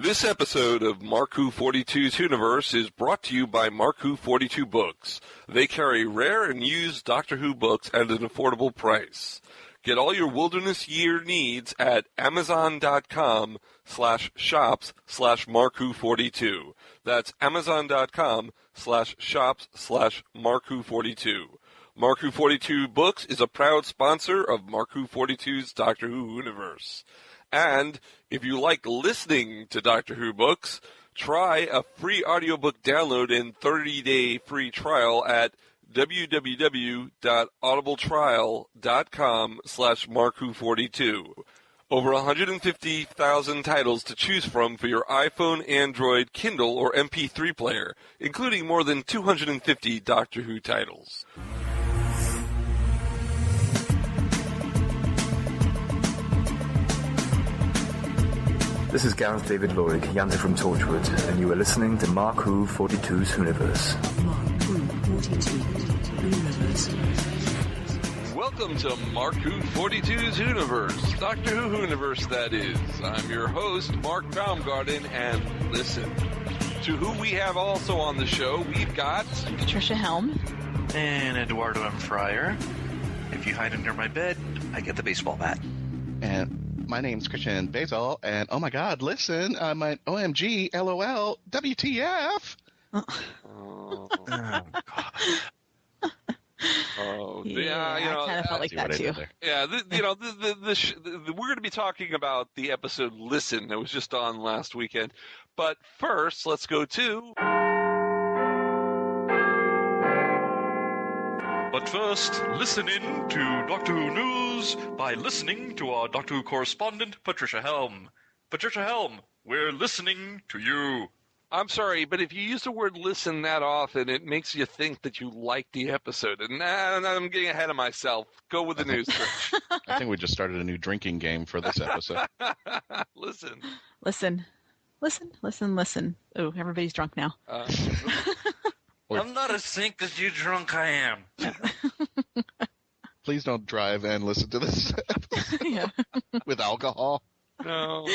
This episode of Mark Who 42's WHOniverse is brought to you by Mark Who 42 Books. They carry rare and used Doctor Who books at an affordable price. Get all your wilderness year needs at amazon.com/shops/Mark Who 42. That's amazon.com/shops/Mark Who 42. Mark Who 42 Books is a proud sponsor of Mark Who 42's Doctor Who WHOniverse. And if you like listening to Doctor Who books, try a free audiobook download and 30-day free trial at www.audibletrial.com/Mark Who 42. Over 150,000 titles to choose from for your iPhone, Android, Kindle, or MP3 player, including more than 250 Doctor Who titles. This is Gareth David Lloyd, Yanta from Torchwood, and you are listening to Mark Who 42's WHOniverse. Mark Who 42 WHOniverse. Welcome to Mark Who 42's WHOniverse, Doctor Who WHOniverse, that is. I'm your host, mark-baumgarten, and listen. To who we have also on the show, we've got Patricia-helm and Eduardo-m-Freyre. If you hide under my bed, I get the baseball bat. And my name's Christian-basel, and oh my god, listen, my OMG LOL WTF. Yeah, I kind of felt like that too. Yeah, we're going to be talking about the episode Listen that was just on last weekend. But first, let's go to... But first, listen in to Doctor Who News by listening to our Doctor Who correspondent, Patricia-helm. Patricia-helm, we're listening to you. I'm sorry, but if you use the word listen that often, it makes you think that you like the episode. And I'm getting ahead of myself. Go with the news, Trish. I think we just started a new drinking game for this episode. Listen. Listen. Listen, listen, listen. Oh, everybody's drunk now. I'm not as sick as you drunk I am. Please don't drive and listen to this with alcohol. No.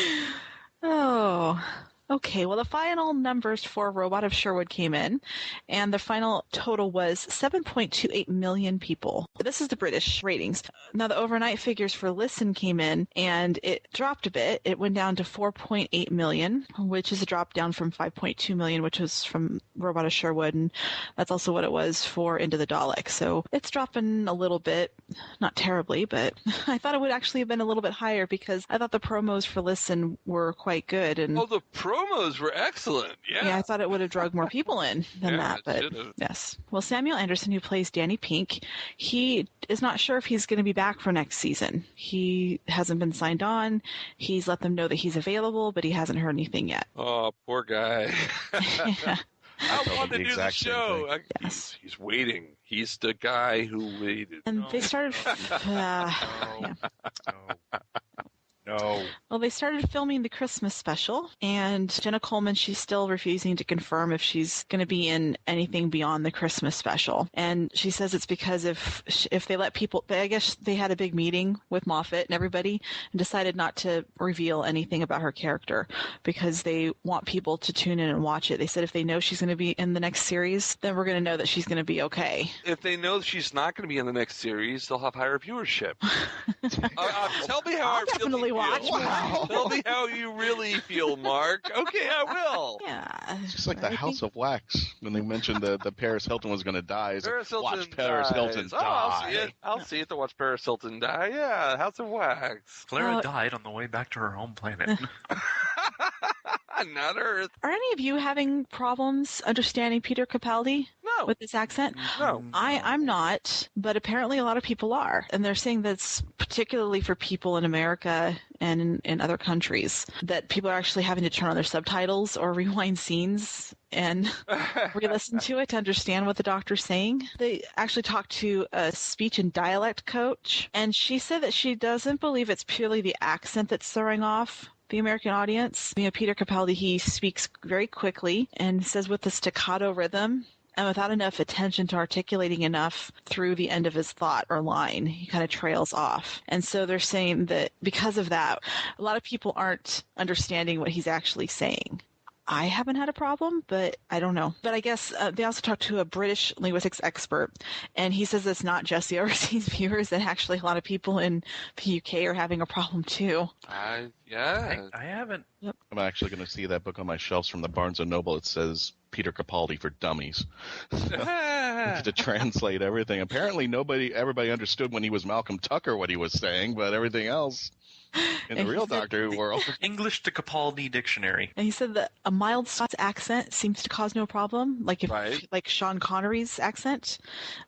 Oh, okay. Well, the final numbers for Robot of Sherwood came in, and the final total was 7.28 million people. This is the British ratings. Now, the overnight figures for Listen came in, and it dropped a bit. It went down to 4.8 million, which is a drop down from 5.2 million, which was from Robot of Sherwood, and that's also what it was for Into the Daleks. So it's dropping a little bit, not terribly, but I thought it would actually have been a little bit higher because I thought the promos for Listen were quite good. And the promos were excellent. Yeah, I thought it would have dragged more people in than that, but yes. Well, Samuel Anderson, who plays Danny Pink, he is not sure if he's going to be back for next season. He hasn't been signed on. He's let them know that he's available, but he hasn't heard anything yet. Oh, poor guy. Yeah. I want to do the show. Yes. He's waiting. He's the guy who waited. And they started... No. Well, they started filming the Christmas special, and Jenna-Coleman, she's still refusing to confirm if she's going to be in anything beyond the Christmas special. And she says it's because if they let people, I guess they had a big meeting with Moffat and everybody and decided not to reveal anything about her character because they want people to tune in and watch it. They said if they know she's going to be in the next series, then we're going to know that she's going to be okay. If they know she's not going to be in the next series, they'll have higher viewership. Tell me how I'll definitely watch. Wow. Tell me how you really feel, Mark. Okay, I will. Yeah. It's just like the House of Wax when they mentioned the Paris Hilton was going to die. It's Paris like, Hilton watch Paris Hilton die. I'll see it to watch Paris Hilton die. Yeah, House of Wax. Clara died on the way back to her home planet. Not Earth. Are any of you having problems understanding Peter Capaldi? No. With this accent? No. I'm not, but apparently a lot of people are. And they're saying that's particularly for people in America and in other countries, that people are actually having to turn on their subtitles or rewind scenes and re-listen to it to understand what the doctor's saying. They actually talked to a speech and dialect coach, and she said that she doesn't believe it's purely the accent that's throwing off the American audience. Peter Capaldi, he speaks very quickly and says with a staccato rhythm, and without enough attention to articulating enough through the end of his thought or line, he kind of trails off. And so they're saying that because of that, a lot of people aren't understanding what he's actually saying. I haven't had a problem, but I don't know. But I guess they also talked to a British linguistics expert, and he says it's not just the overseas viewers, that actually a lot of people in the UK are having a problem too. I haven't. Yep. I'm actually going to see that book on my shelves from the Barnes & Noble. It says Peter-Capaldi for Dummies. To translate everything. Apparently everybody understood when he was Malcolm Tucker what he was saying, but everything else in the real Doctor Who world. English to Capaldi dictionary. And he said that a mild Scots accent seems to cause no problem, like like Sean Connery's accent,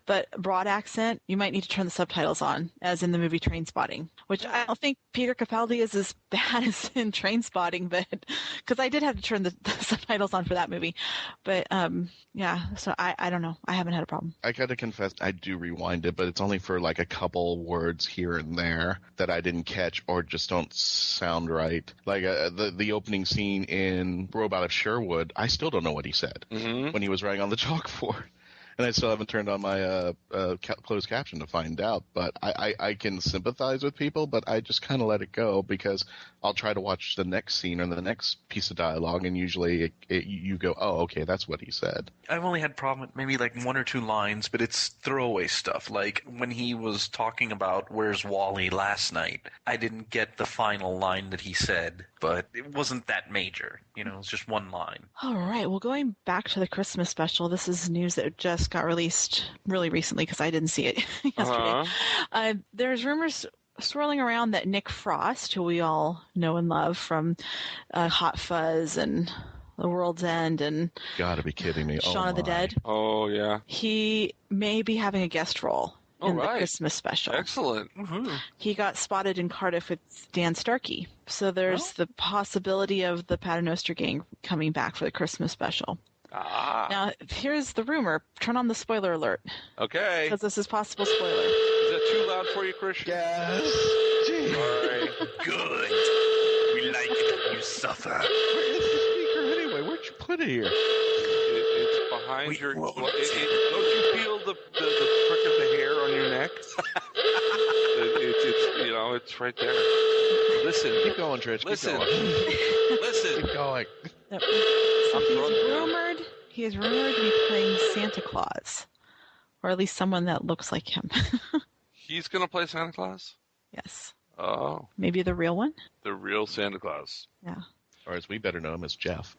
but broad accent, you might need to turn the subtitles on, as in the movie Trainspotting, which I don't think Peter Capaldi is as bad as in Trainspotting, but because I did have to turn the subtitles on for that movie. But so I don't know. I haven't had a problem. I got to confess, I do rewind it, but it's only for like a couple words here and there that I didn't catch or just don't sound right. Like the opening scene in Robot of Sherwood, I still don't know what he said when he was writing on the chalkboard. And I still haven't turned on my closed caption to find out. But I can sympathize with people, but I just kind of let it go because I'll try to watch the next scene or the next piece of dialogue, and usually you go, oh, okay, that's what he said. I've only had problem with maybe like one or two lines, but it's throwaway stuff. Like when he was talking about where's Wally last night, I didn't get the final line that he said, but it wasn't that major. You know, it's just one line. All right. Well, going back to the Christmas special, this is news that just got released really recently because I didn't see it yesterday. There's rumors swirling around that Nick Frost, who we all know and love from Hot Fuzz and The World's End and Gotta be kidding me. Shaun of the Dead. Oh, yeah. He may be having a guest role in the Christmas special. Excellent. He got spotted in Cardiff with Dan Starkey. So there's the possibility of the Paternoster gang coming back for the Christmas special. Now, here's the rumor. Turn on the spoiler alert. Okay. Because this is possible spoiler. Is that too loud for you, Christian? Yes. Sorry. Good. We like it when you suffer. Where is the speaker anyway? Where'd you put it here? It's behind your... don't you feel the prick of the hair on your neck? It's right there. Listen. Keep going, Trish. Listen. Keep going. Listen. Keep going. Yep. So he is rumored to be playing Santa Claus. Or at least someone that looks like him. He's going to play Santa Claus? Yes. Oh. Maybe the real one? The real Santa Claus. Yeah. Or as we better know him as Jeff.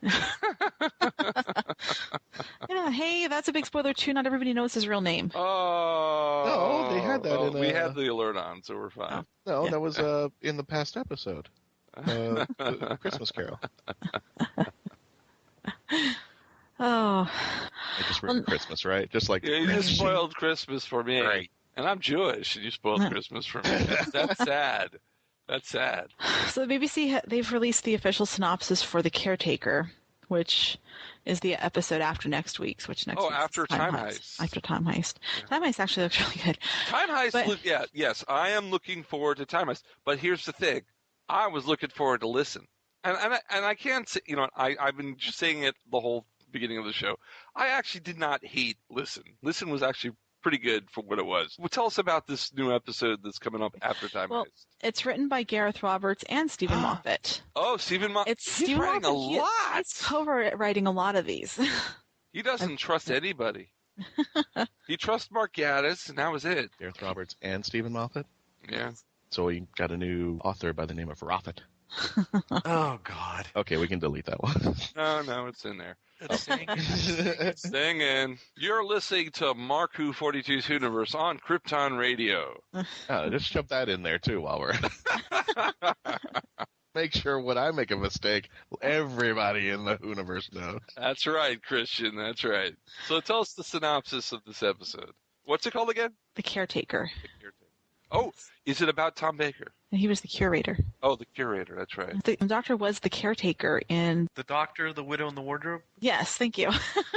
Yeah, hey, that's a big spoiler too. Not everybody knows his real name. Oh. No, they had that in we had the alert on, so we're fine. No, that was in the past episode. Christmas Carol. Oh. I just ruined Christmas, right? Just like you just spoiled Christmas for me. Right. And I'm Jewish, and you spoiled Christmas for me. That's sad. That's sad. So the BBC, they've released the official synopsis for The Caretaker, which is the episode after next week's, after Time Heist. After Time Heist. Yeah. Time Heist actually looks really good. Time Heist, yes, I am looking forward to Time Heist. But here's the thing. I was looking forward to Listen. And I can't say, I've been just saying it the whole beginning of the show. I actually did not hate Listen. Listen was actually pretty good for what it was. Well, tell us about this new episode that's coming up after Time Heist. It's written by Gareth Roberts and Steven Moffat. Oh, Steven Moffat. He's writing a lot. He's co-writing a lot of these. He doesn't trust anybody. He trusts Mark Gatiss, and that was it. Gareth Roberts and Steven Moffat? Yeah. So we got a new author by the name of Roffat. Oh, God. Okay, we can delete that one. No, it's in there. It's staying in. You're listening to Mark Who 42's WHOniverse on krypton-radio. Just shove that in there, too, while we're... Make sure when I make a mistake, everybody in the WHOniverse knows. That's right, Christian. That's right. So tell us the synopsis of this episode. What's it called again? The Caretaker. Oh, is it about Tom Baker? He was the curator. Oh, the curator. That's right. The doctor was the caretaker in... The Doctor, the Widow, and the Wardrobe? Yes, thank you.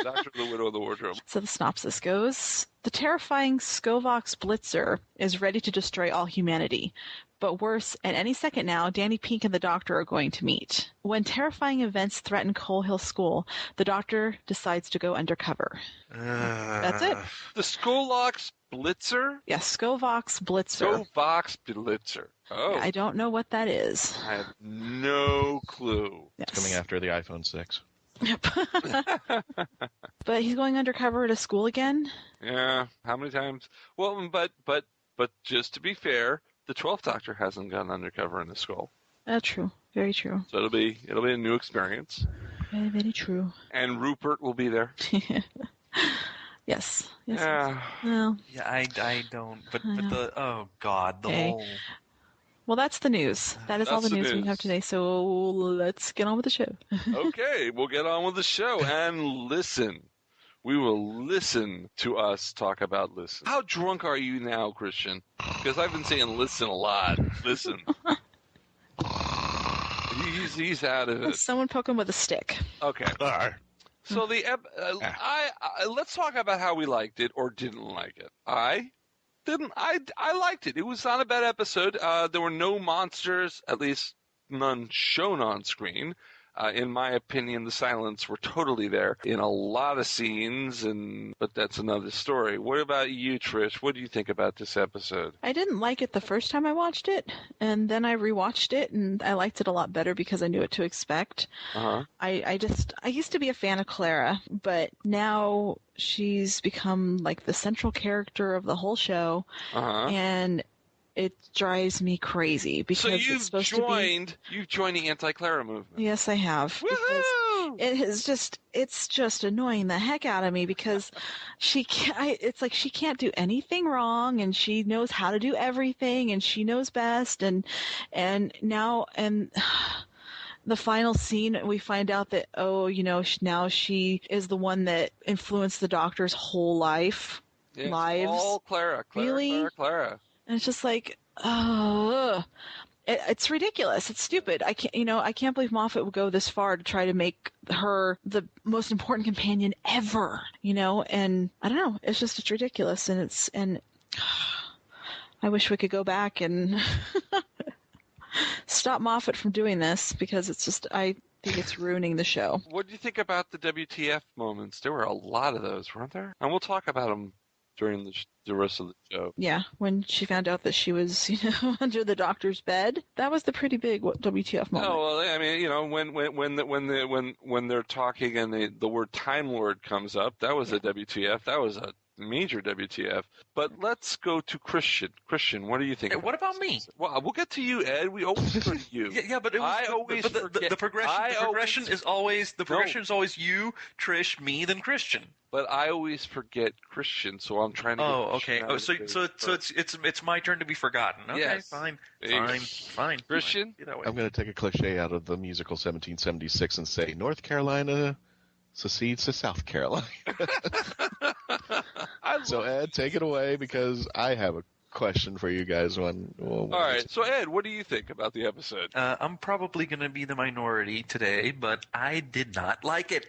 Doctor, the Widow, of the Wardrobe. So the synopsis goes, the terrifying Skovox Blitzer is ready to destroy all humanity. But worse, at any second now, Danny Pink and the Doctor are going to meet. When terrifying events threaten Coal Hill School, the Doctor decides to go undercover. That's it. The Skovox Blitzer? Yes, Skovox Blitzer. Skovox Blitzer. Oh. I don't know what that is. I have no clue. Yes. It's coming after the iPhone 6. But he's going undercover at a school again? Yeah. How many times? Well, but just to be fair, the 12th Doctor hasn't gone undercover in the school. True. Very true. So it'll be a new experience. Very, very true. And Rupert will be there. Yes. Yeah. Well, Yeah, I don't. But the oh god, the Okay. whole. well, that's the news. That is all That's the the news we news. have today. So let's get on with the show. Okay, we'll get on with the show and listen. We will listen to us talk about listen. How drunk are you now, Christian? Because I've been saying listen a lot. Listen. He's out of it. Someone poke him with a stick. Okay. So let's talk about how we liked it or didn't like it. I liked it. It was not a bad episode. There were no monsters, at least none shown on screen. In my opinion, the silents were totally there in a lot of scenes, but that's another story. What about you, Trish? What do you think about this episode? I didn't like it the first time I watched it, and then I rewatched it, and I liked it a lot better because I knew what to expect. Uh-huh. I used to be a fan of Clara, but now she's become like the central character of the whole show, Uh-huh. and it drives me crazy because So it's supposed to be... you've joined the anti-Clara movement. Yes, I have. Because Woohoo! it's just annoying the heck out of me because it's like she can't do anything wrong and she knows how to do everything and she knows best and now the final scene we find out that now she is the one that influenced the Doctor's whole lives. All Clara. Really? Clara. And it's just like, it's ridiculous. It's stupid. I can't believe Moffat would go this far to try to make her the most important companion ever. And I don't know. It's ridiculous. And I wish we could go back and stop Moffat from doing this because I think it's ruining the show. What do you think about the WTF moments? There were a lot of those, weren't there? And we'll talk about them during the rest of the show. Yeah, when she found out that she was, under the Doctor's bed, that was the pretty big WTF moment. Oh well, I mean, when they're talking and the word Time Lord comes up, that was a WTF. That was a major WTF. But let's go to Christian. Christian, what do you think? Hey, what about me? Well, we'll get to you, Ed. We always go to you. Yeah, but the progression is always you, Trish, me, then Christian. But I always forget Christian, so I'm trying to. Oh, okay. Oh, so it's my turn to be forgotten. Okay, yes. Fine. Christian, I'm going to take a cliche out of the musical 1776 and say North Carolina secedes to South Carolina. So Ed, take it away because I have a question for you guys. All right. So Ed, what do you think about the episode? I'm probably going to be the minority today, but I did not like it.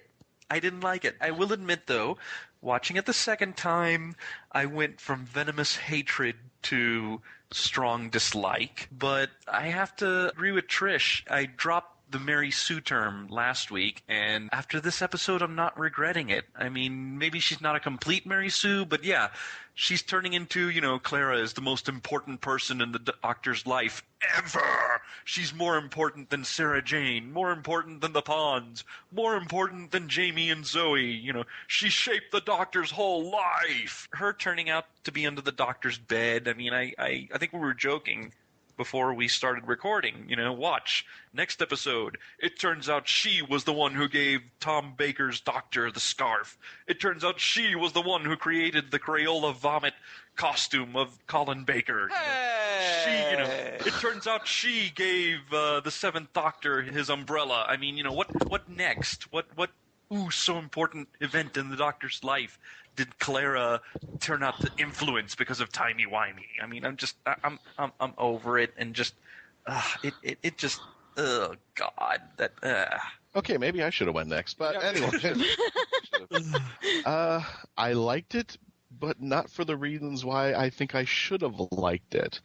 I didn't like it. I will admit, though, watching it the second time, I went from venomous hatred to strong dislike. But I have to agree with Trish. I dropped the Mary Sue term last week, and after this episode, I'm not regretting it. I mean, maybe she's not a complete Mary Sue, but yeah, she's turning into, Clara is the most important person in the Doctor's life ever. She's more important than Sarah Jane, more important than the Ponds, more important than Jamie and Zoe. She shaped the Doctor's whole life. Her turning out to be under the Doctor's bed, I mean, I think we were joking before we started recording, watch, next episode, it turns out she was the one who gave Tom Baker's doctor the scarf. It turns out she was the one who created the Crayola vomit costume of Colin Baker. Hey! It turns out she gave the Seventh Doctor his umbrella. I mean, what next? What so important event in the Doctor's life did Clara turn out to influence because of timey-wimey? I mean, I'm over it, and just It just, oh God, that. Okay, maybe I should have went next, but anyway. I liked it, but not for the reasons why I think I should have liked it.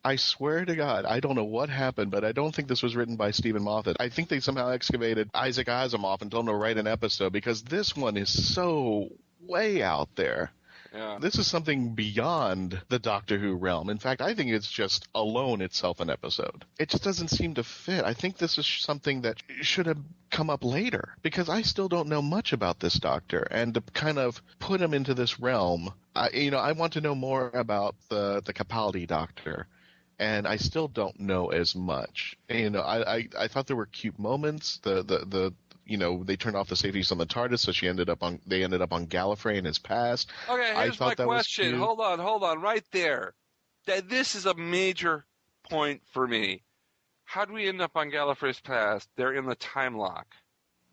I swear to God, I don't know what happened, but I don't think this was written by Steven-Moffat. I think they somehow excavated Isaac Asimov and told him to write an episode, because this one is so way out there. Yeah. This is something beyond the Doctor Who realm. In fact, I think it's just alone itself an episode. It just doesn't seem to fit. I think this is something that should have come up later, because I still don't know much about this Doctor, and to kind of put him into this realm, I want to know more about the Capaldi Doctor, and I still don't know as much. I thought there were cute moments. They turned off the safeties on the TARDIS, so they ended up on Gallifrey in his past. Okay, here's my question. Hold on, right there. This is a major point for me. How do we end up on Gallifrey's past? They're in the time lock.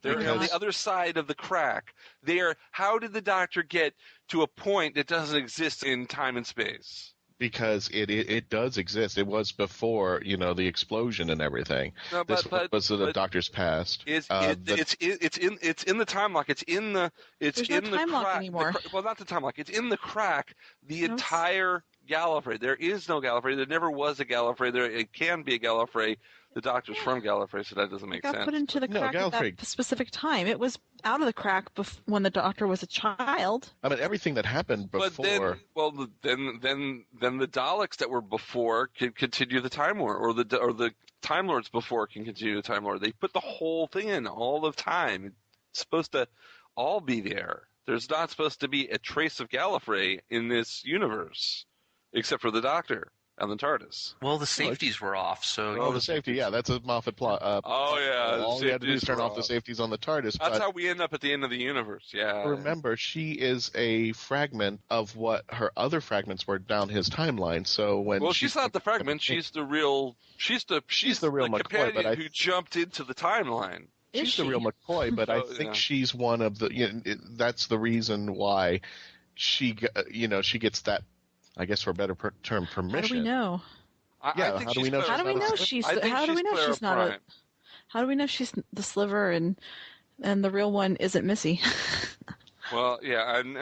They're on the other side of the crack. How did the Doctor get to a point that doesn't exist in time and space? Because it does exist. It was before, the explosion and everything. No, this was the Doctor's past. It's in the time lock. There's no time lock crack anymore. Well, not the time lock. It's in the crack. The entire Gallifrey. There is no Gallifrey. There never was a Gallifrey. It can be a Gallifrey. The Doctor's from Gallifrey, so that doesn't make sense. Got put into the crack at that specific time. It was out of the crack when the Doctor was a child. I mean, everything that happened before. But then the Daleks that were before can continue the Time War, or the Time Lords before can continue the Time Lord. They put the whole thing in all of time. It's supposed to all be there. There's not supposed to be a trace of Gallifrey in this universe, except for the Doctor and the TARDIS. Well, the safeties were off, so... Oh, the safety, yeah, that's a Moffat plot. All you had to do is turn off the safeties on the TARDIS. That's how we end up at the end of the universe, yeah. Remember, she is a fragment of what her other fragments were down his timeline, so when... Well, she's not the fragment, she's the real... She's the real McCoy, but who jumped into the timeline. She's the real McCoy, but I think she's one of the... that's the reason why she gets that, I guess for a better term, permission. How do we know? How do we know? How do we know she's not a? How do we know she's the Sliver and the real one isn't Missy? Well, yeah, and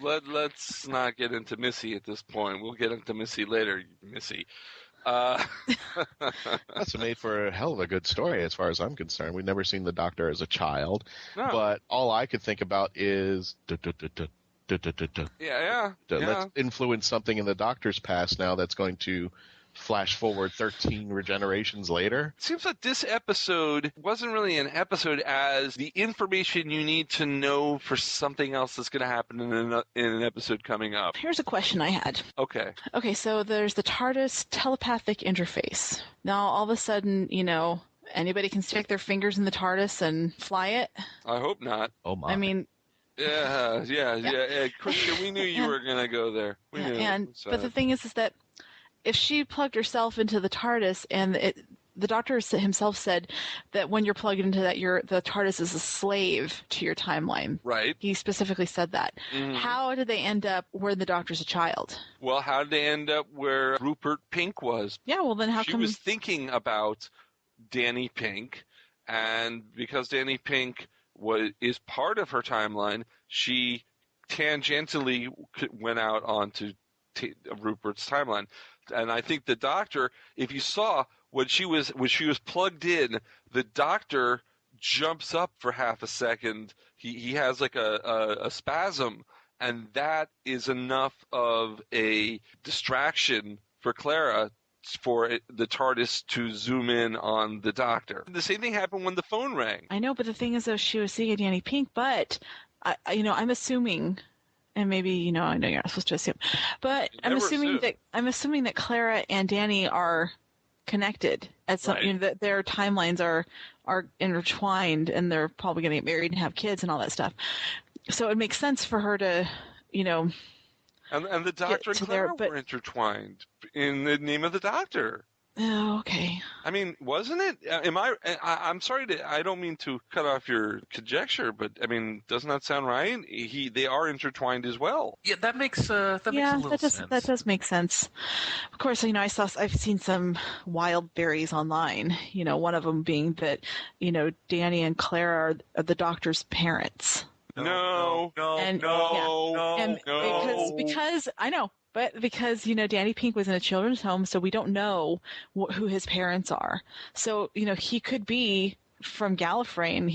let's not get into Missy at this point. We'll get into Missy later, Missy. That's made for a hell of a good story as far as I'm concerned. We've never seen the Doctor as a child, but all I could think about is... Let's influence something in the Doctor's past now that's going to flash forward 13 regenerations later. It seems like this episode wasn't really an episode as the information you need to know for something else that's going to happen in an episode coming up. Here's a question I had. Okay, so there's the TARDIS telepathic interface. Now, all of a sudden, anybody can stick their fingers in the TARDIS and fly it? I hope not. Oh, my. I mean... Yeah. Christian, we knew you were going to go there. We knew. But the thing is that if she plugged herself into the TARDIS, and the Doctor himself said that when you're plugged into that, the TARDIS is a slave to your timeline. Right. He specifically said that. Mm-hmm. How did they end up where the Doctor's a child? Well, how did they end up where Rupert Pink was? Yeah, well then She was thinking about Danny Pink, and because Danny Pink is part of her timeline, she tangentially went out onto Rupert's timeline. And I think the Doctor, if you saw when she was plugged in, the Doctor jumps up for half a second. He has like a spasm, and that is enough of a distraction for Clara for the TARDIS to zoom in on the Doctor. The same thing happened when the phone rang. I know, but the thing is, though, she was seeing a Danny Pink, I'm assuming, and maybe, I know you're not supposed to assume, but I'm assuming that Clara and Danny are connected at some, right. That their timelines are intertwined, and they're probably going to get married and have kids and all that stuff. So it makes sense for her to, And the Doctor and Clara were intertwined in the name of the Doctor. Oh, okay. I mean, wasn't it? I'm sorry I don't mean to cut off your conjecture, but I mean, doesn't that sound right? They are intertwined as well. Yeah, that makes a little sense. That does make sense. Of course, I've seen some wild theories online. One of them being that, Danny and Clara are the Doctor's parents. No. Because I know. But because, Danny Pink was in a children's home, so we don't know who his parents are. So, he could be from Gallifrey, and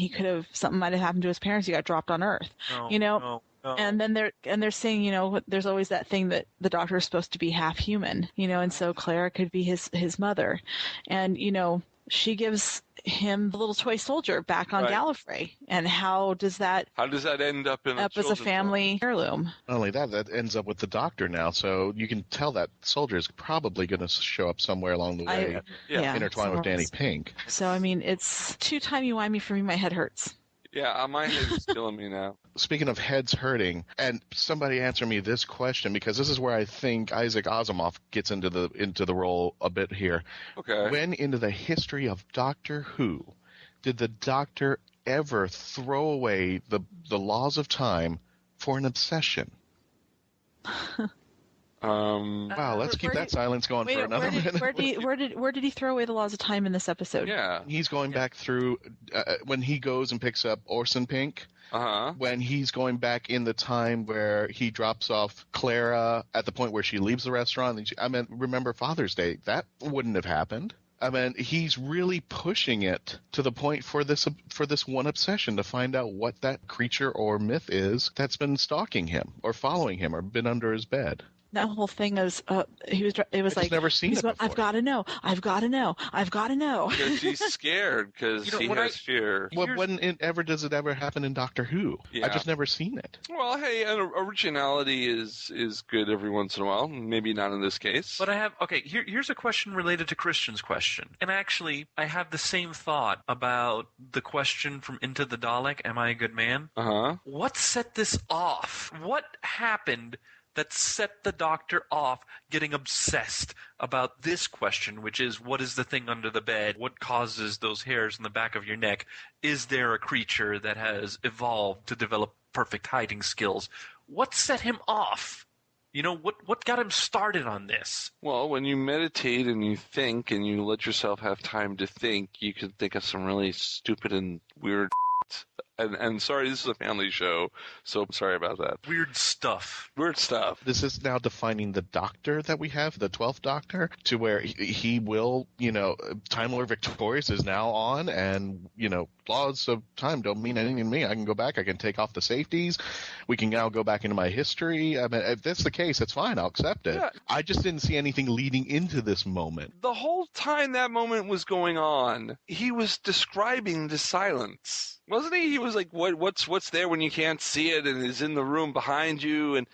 something might have happened to his parents. He got dropped on Earth, No. And then they're saying, there's always that thing that the Doctor is supposed to be half human, and so Clara could be his mother. And, she gives him the little toy soldier back on Gallifrey. And how does that end up as a family heirloom? Not only that ends up with the Doctor now, so you can tell that soldier is probably going to show up somewhere along the way, intertwined with Danny Pink. So, I mean, it's too timey-wimey for me. My head hurts. Yeah, my head is killing me now. Speaking of heads hurting, and somebody answer me this question, because this is where I think Isaac Asimov gets into the role a bit here. Okay. When into the history of Doctor Who did the Doctor ever throw away the laws of time for an obsession? Wow, let's keep that silence going for another minute. Where did he throw away the laws of time in this episode? Yeah. He's going back through when he goes and picks up Orson Pink. Uh-huh. When he's going back in the time where he drops off Clara at the point where she leaves the restaurant. Remember Father's Day? That wouldn't have happened. I mean, he's really pushing it to the point for this one obsession to find out what that creature or myth is that's been stalking him or following him or been under his bed. That whole thing is, it was like, never seen it before. I've got to know. Because he's scared, because he has fear. Well, does it ever happen in Doctor Who? Yeah. I've just never seen it. Well, hey, originality is good every once in a while. Maybe not in this case. But here's a question related to Christian's question. And actually, I have the same thought about the question from Into the Dalek, Am I a Good Man? Uh-huh. What set this off? What happened that set the Doctor off getting obsessed about this question, which is, what is the thing under the bed? What causes those hairs in the back of your neck? Is there a creature that has evolved to develop perfect hiding skills? What set him off? What got him started on this? Well, when you meditate and you think and you let yourself have time to think, you can think of some really stupid and weird and sorry, this is a family show, so I'm sorry about that. Weird stuff. This is now defining the Doctor that we have, the 12th Doctor, to where he will, Time Lord Victorious is now on, and, laws of time don't mean anything to me. I can go back, I can take off the safeties, we can now go back into my history. I mean, if that's the case, that's fine, I'll accept it. Yeah. I just didn't see anything leading into this moment. The whole time that moment was going on, he was describing the silence. Wasn't he? He was like, "What's there when you can't see it, and is in the room behind you?" And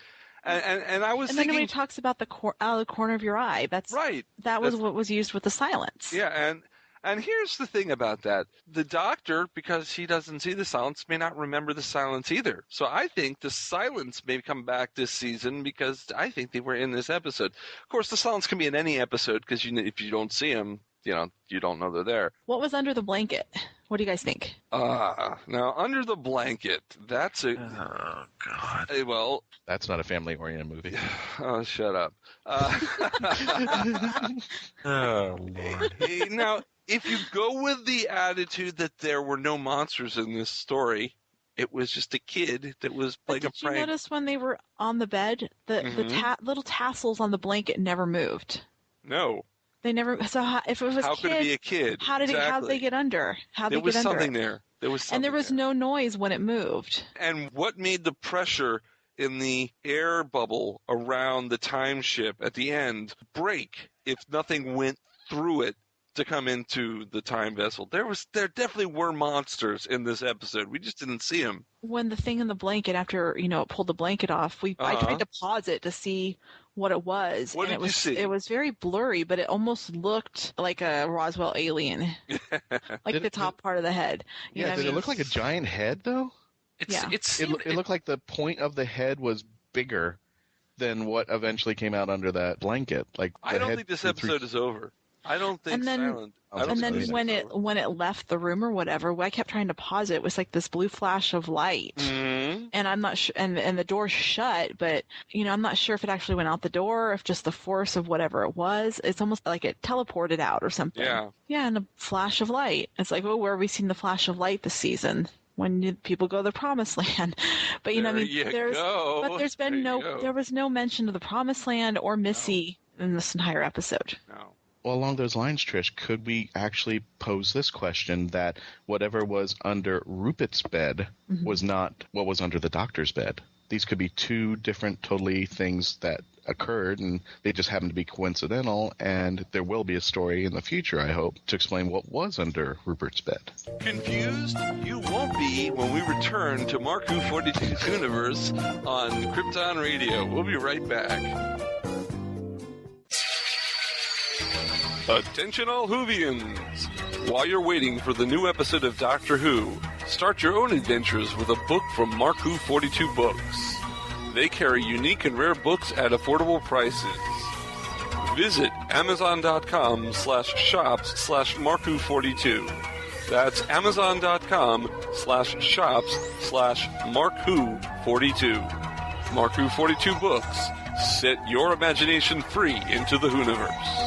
I was thinking. And then when he talks about out of the corner of your eye, that's right. That was what was used with the silence. Yeah, and here's the thing about that: the Doctor, because he doesn't see the silence, may not remember the silence either. So I think the silence may come back this season because I think they were in this episode. Of course, the silence can be in any episode because if you don't see them, you don't know they're there. What was under the blanket? What do you guys think? Now, under the blanket, that's a... Oh, God. Well... That's not a family-oriented movie. Oh, shut up. Oh, Lord. Now, if you go with the attitude that there were no monsters in this story, it was just a kid that was playing a prank. Did you notice when they were on the bed, the little tassels on the blanket never moved? No. They never. So if it was how could it be a kid? How did they get under? There was something there. And there was no noise when it moved. And what made the pressure in the air bubble around the time ship at the end break if nothing went through it to come into the time vessel? There definitely were monsters in this episode. We just didn't see them. When the thing in the blanket, after it pulled the blanket off, I tried to pause it to see what it was. What did you see? It was very blurry, but it almost looked like a Roswell alien, like the top part of the head. Did it look like a giant head though? It looked like the point of the head was bigger than what eventually came out under that blanket. Like I don't think this episode is over. I don't think And then- silent. I don't And think then silent. when it left the room or whatever, I kept trying to pause it. It was like this blue flash of light. Mhm. And I'm not sure, and the door shut, but I'm not sure if it actually went out the door, or if just the force of whatever it was. It's almost like it teleported out or something. Yeah. Yeah, and a flash of light. It's like, where have we seen the flash of light this season? When did people go to the promised land? But There you go. but there's been There you go. there was no mention of the promised land or Missy in this entire episode. No. Well, along those lines, Trish, could we actually pose this question that whatever was under Rupert's bed was not what was under the doctor's bed? These could be two different totally things that occurred, and they just happen to be coincidental, and there will be a story in the future, I hope, to explain what was under Rupert's bed. Confused? You won't be when we return to Mark Who 42's universe on krypton-radio. We'll be right back. Attention all Whovians! While you're waiting for the new episode of Doctor Who, start your own adventures with a book from Mark Who 42 Books. They carry unique and rare books at affordable prices. Visit amazon.com/shops/Mark Who 42. That's amazon.com/shops/Mark Who 42. Mark Who 42 Books. Set your imagination free into the Whoniverse.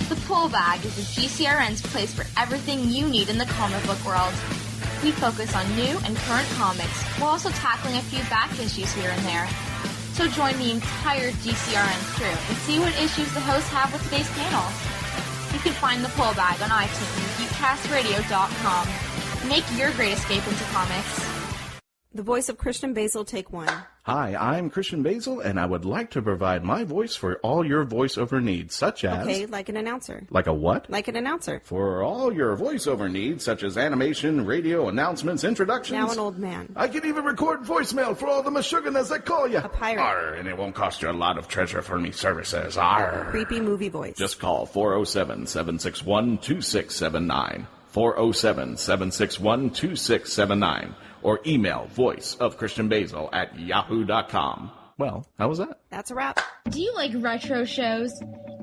The Pull Bag is the GCRN's place for everything you need in the comic book world. We focus on new and current comics, while also tackling a few back issues here and there. So join the entire GCRN crew and see what issues the hosts have with today's panels. You can find the Pull Bag on iTunes, geekcastradio.com. Make your great escape into comics. The voice of Christian-basel, take one. Hi, I'm Christian-basel, and I would like to provide my voice for all your voiceover needs, such as... Okay, like an announcer. Like a what? Like an announcer. For all your voiceover needs, such as animation, radio, announcements, introductions... Now an old man. I can even record voicemail for all the Meshuggahs that call you. A pirate. Arr, and it won't cost you a lot of treasure for me services. Arr. Creepy movie voice. Just call 407-761-2679. 407-761-2679. Or email voiceofchristian-basel@yahoo.com. Well, how was that? That's a wrap. Do you like retro shows?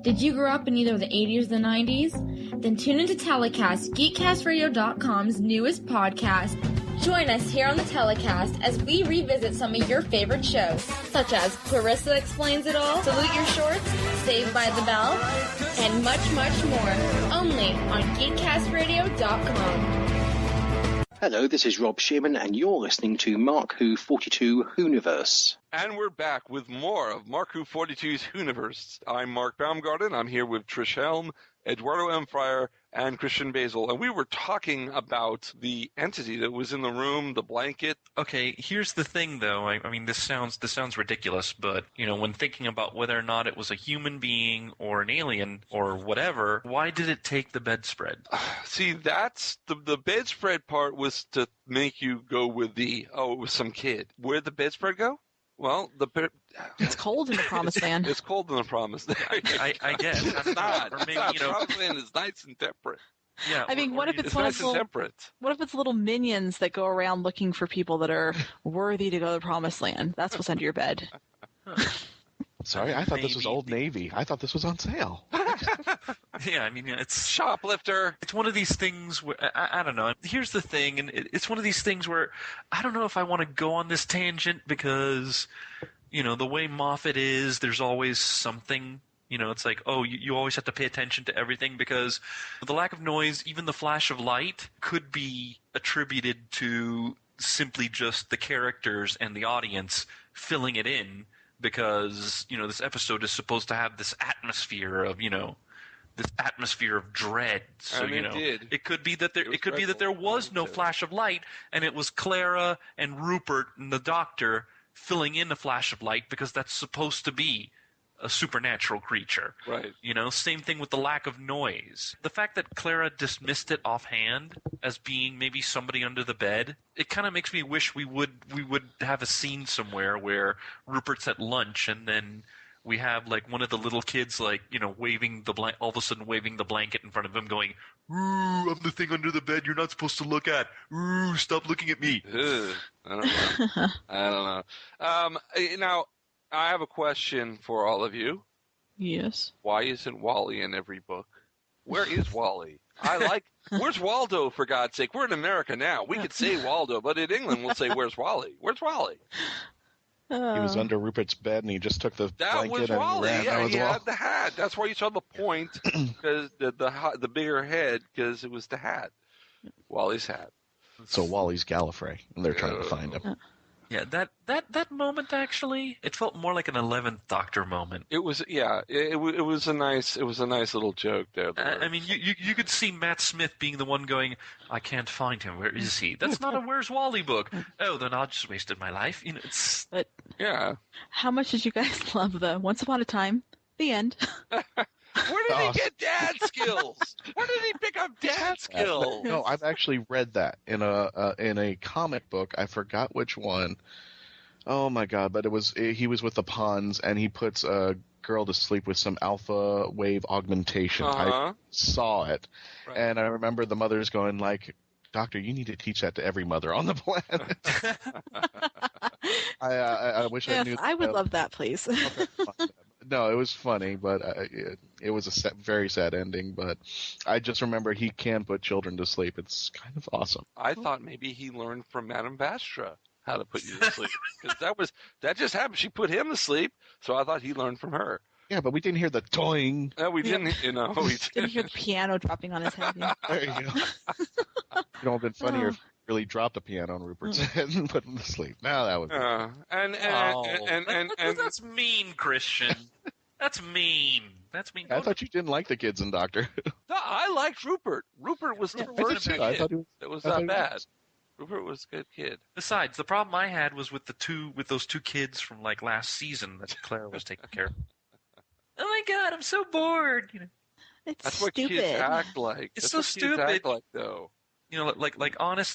Did you grow up in either the 80s or the 90s? Then tune into Telecast, geekcastradio.com's newest podcast. Join us here on the Telecast as we revisit some of your favorite shows, such as Clarissa Explains It All, Salute Your Shorts, Saved by the Bell, and much, much more. Only on geekcastradio.com. Hello, this is Rob Shearman, and you're listening to Mark Who 42 Whoniverse. And we're back with more of Mark Who 42's Whoniverse. I'm Mark Baumgarten. I'm here with Trish Helm, Eduardo-m-Freyre, and Christian-basel. And we were talking about the entity that was in the room, the blanket. Okay, here's the thing, though. I mean, this sounds ridiculous, but, when thinking about whether or not it was a human being or an alien or whatever, why did it take the bedspread? See, that's the bedspread part was to make you go with it was some kid. Where'd the bedspread go? Well, it's cold in the promised land. It's cold in the promised land. I guess. It's not. Or maybe, the promised land is nice and temperate. Yeah. I mean, what if it's one nice of the and temperate? What if it's little minions that go around looking for people that are worthy to go to the promised land? That's what's under your bed. Sorry, I thought this was Old Navy. I thought this was on sale. Yeah, I mean, it's shoplifter. It's one of these things where I don't know. Here's the thing, and it's one of these things where I don't know if I want to go on this tangent because, the way Moffat is, there's always something. It's like, you always have to pay attention to everything because the lack of noise, even the flash of light, could be attributed to simply just the characters and the audience filling it in because, this episode is supposed to have this atmosphere of, this atmosphere of dread. So, it could be that there was no flash of light and it was Clara and Rupert and the Doctor filling in the flash of light because that's supposed to be a supernatural creature. Right. Same thing with the lack of noise. The fact that Clara dismissed it offhand as being maybe somebody under the bed, it kind of makes me wish we would have a scene somewhere where Rupert's at lunch and then we have like one of the little kids waving all of a sudden waving the blanket in front of him going, "Ooh, I'm the thing under the bed you're not supposed to look at. Ooh, stop looking at me." I don't know. Now, I have a question for all of you. Yes. Why isn't Wally in every book? Where is Wally? Where's Waldo, for God's sake? We're in America now. We could say Waldo, but in England we'll say, where's Wally? Where's Wally? He was under Rupert's bed, and he just took the blanket and Wally. ran. Yeah, That was he Wally. had the hat. That's why you saw the point, because the bigger head, because it was the hat. Wally's hat. So Wally's Gallifrey, and they're trying to find him. Yeah, that moment actually, it felt more like an 11th Doctor moment. It was, yeah. It was a nice little joke there. I mean, you could see Matt Smith being the one going, "I can't find him. Where is he? That's not a Where's Wally book. Oh, then I just wasted my life." You know, it's yeah. How much did you guys love the Once Upon a Time? The end. Where did he get dad skills? Where did he pick up dad skills? No, I've actually read that in a comic book. I forgot which one. Oh my god! But he was with the Pawns, and he puts a girl to sleep with some alpha wave augmentation. I saw it, and I remember the mothers going like, "Doctor, you need to teach that to every mother on the planet." I wish I knew. I would love that, please. No, it was funny, but it was a very sad ending. But I just remember he can put children to sleep. It's kind of awesome. I thought maybe he learned from Madame Vastra how to put you to sleep, because that just happened. She put him to sleep, so I thought he learned from her. Yeah, but we didn't hear the toing. No, we didn't. You know, we didn't hear the piano dropping on his head. Yeah. There you go. It would have been funnier if really dropped the piano on Rupert's head and put him to sleep. Now that would be and that's mean, Christian. That's mean. That's mean. I thought you didn't like the kids in Doctor Who. No, I liked Rupert. Rupert was the first kid. I thought he was, that was not bad. Rupert was a good kid. Besides, the problem I had was with those two kids from like last season that Clara was taking care of. Oh my God, I'm so bored. You know, that's what kids act like. It's that's so what stupid. Kids act like, though. You know,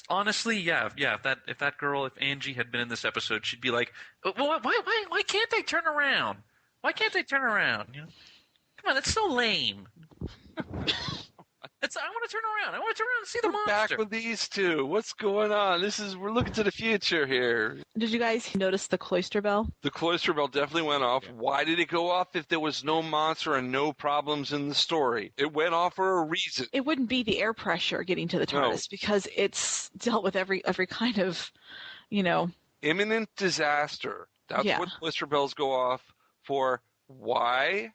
honestly, yeah. If Angie had been in this episode, she'd be like, why can't they turn around? Why can't they turn around? You know, come on, that's so lame. I want to turn around. I want to turn around and see the monster. Back with these two. What's going on? We're looking to the future here. Did you guys notice the cloister bell? The cloister bell definitely went off. Yeah. Why did it go off if there was no monster and no problems in the story? It went off for a reason. It wouldn't be the air pressure getting to the TARDIS because it's dealt with every kind of, imminent disaster. That's what cloister bells go off for. Why?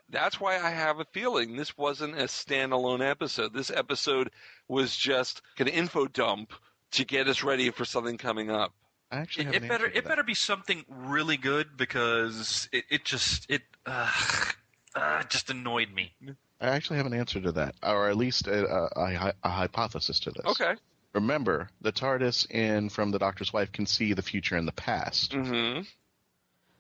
That's why I have a feeling this wasn't a standalone episode. This episode was just an info dump to get us ready for something coming up. It better be something really good, because it just annoyed me. I actually have an answer to that, or at least a hypothesis to this. Okay. Remember, the TARDIS from The Doctor's Wife can see the future and the past. Mm-hmm.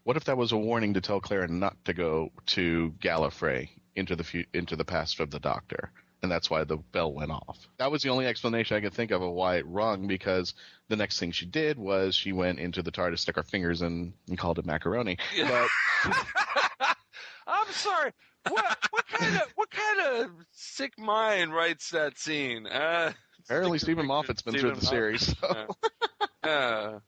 What if that was a warning to tell Clara not to go to Gallifrey into the past of the Doctor, and that's why the bell went off? That was the only explanation I could think of why it rung, because the next thing she did was she went into the TARDIS, stuck her fingers in, and called it macaroni. Yeah. But I'm sorry. What kind of sick mind writes that scene? Apparently, Steven-Moffat's been through the series. So.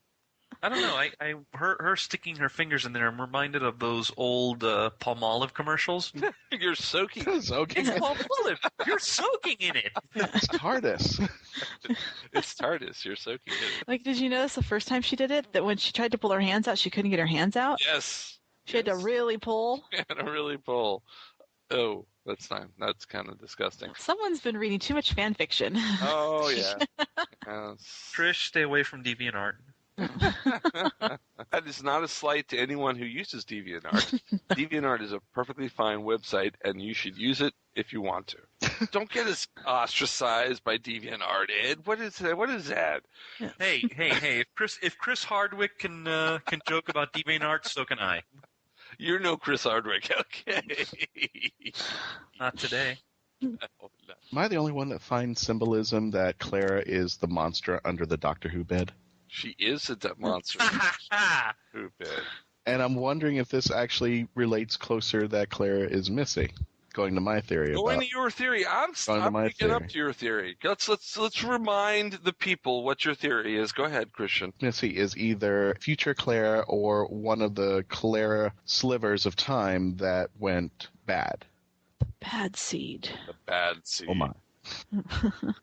I don't know. Her sticking her fingers in there, I'm reminded of those old Palmolive commercials. You're soaking. It's Palmolive. You're soaking in it. It's TARDIS. It's TARDIS. You're soaking in it. Like, did you notice the first time she did it, that when she tried to pull her hands out, she couldn't get her hands out? Yes. She had to really pull. Oh, that's fine. That's kind of disgusting. Someone's been reading too much fan fiction. Oh, yeah. Trish, stay away from DeviantArt. That is not a slight to anyone who uses DeviantArt. DeviantArt is a perfectly fine website, and you should use it if you want to. Don't get us ostracized by DeviantArt, Ed. What is that? Hey! If Chris Hardwick can joke about DeviantArt, so can I. You're no Chris Hardwick, okay? Not today. Am I the only one that finds symbolism that Clara is the monster under the Doctor Who bed? She is a monster. Who bed? And I'm wondering if this actually relates closer that Clara is missing. Going to my theory. Going to your theory. I'm picking up to your theory. Let's remind the people what your theory is. Go ahead, Christian. Missy is either future Clara or one of the Clara slivers of time that went bad. The bad seed. The bad seed. Oh my.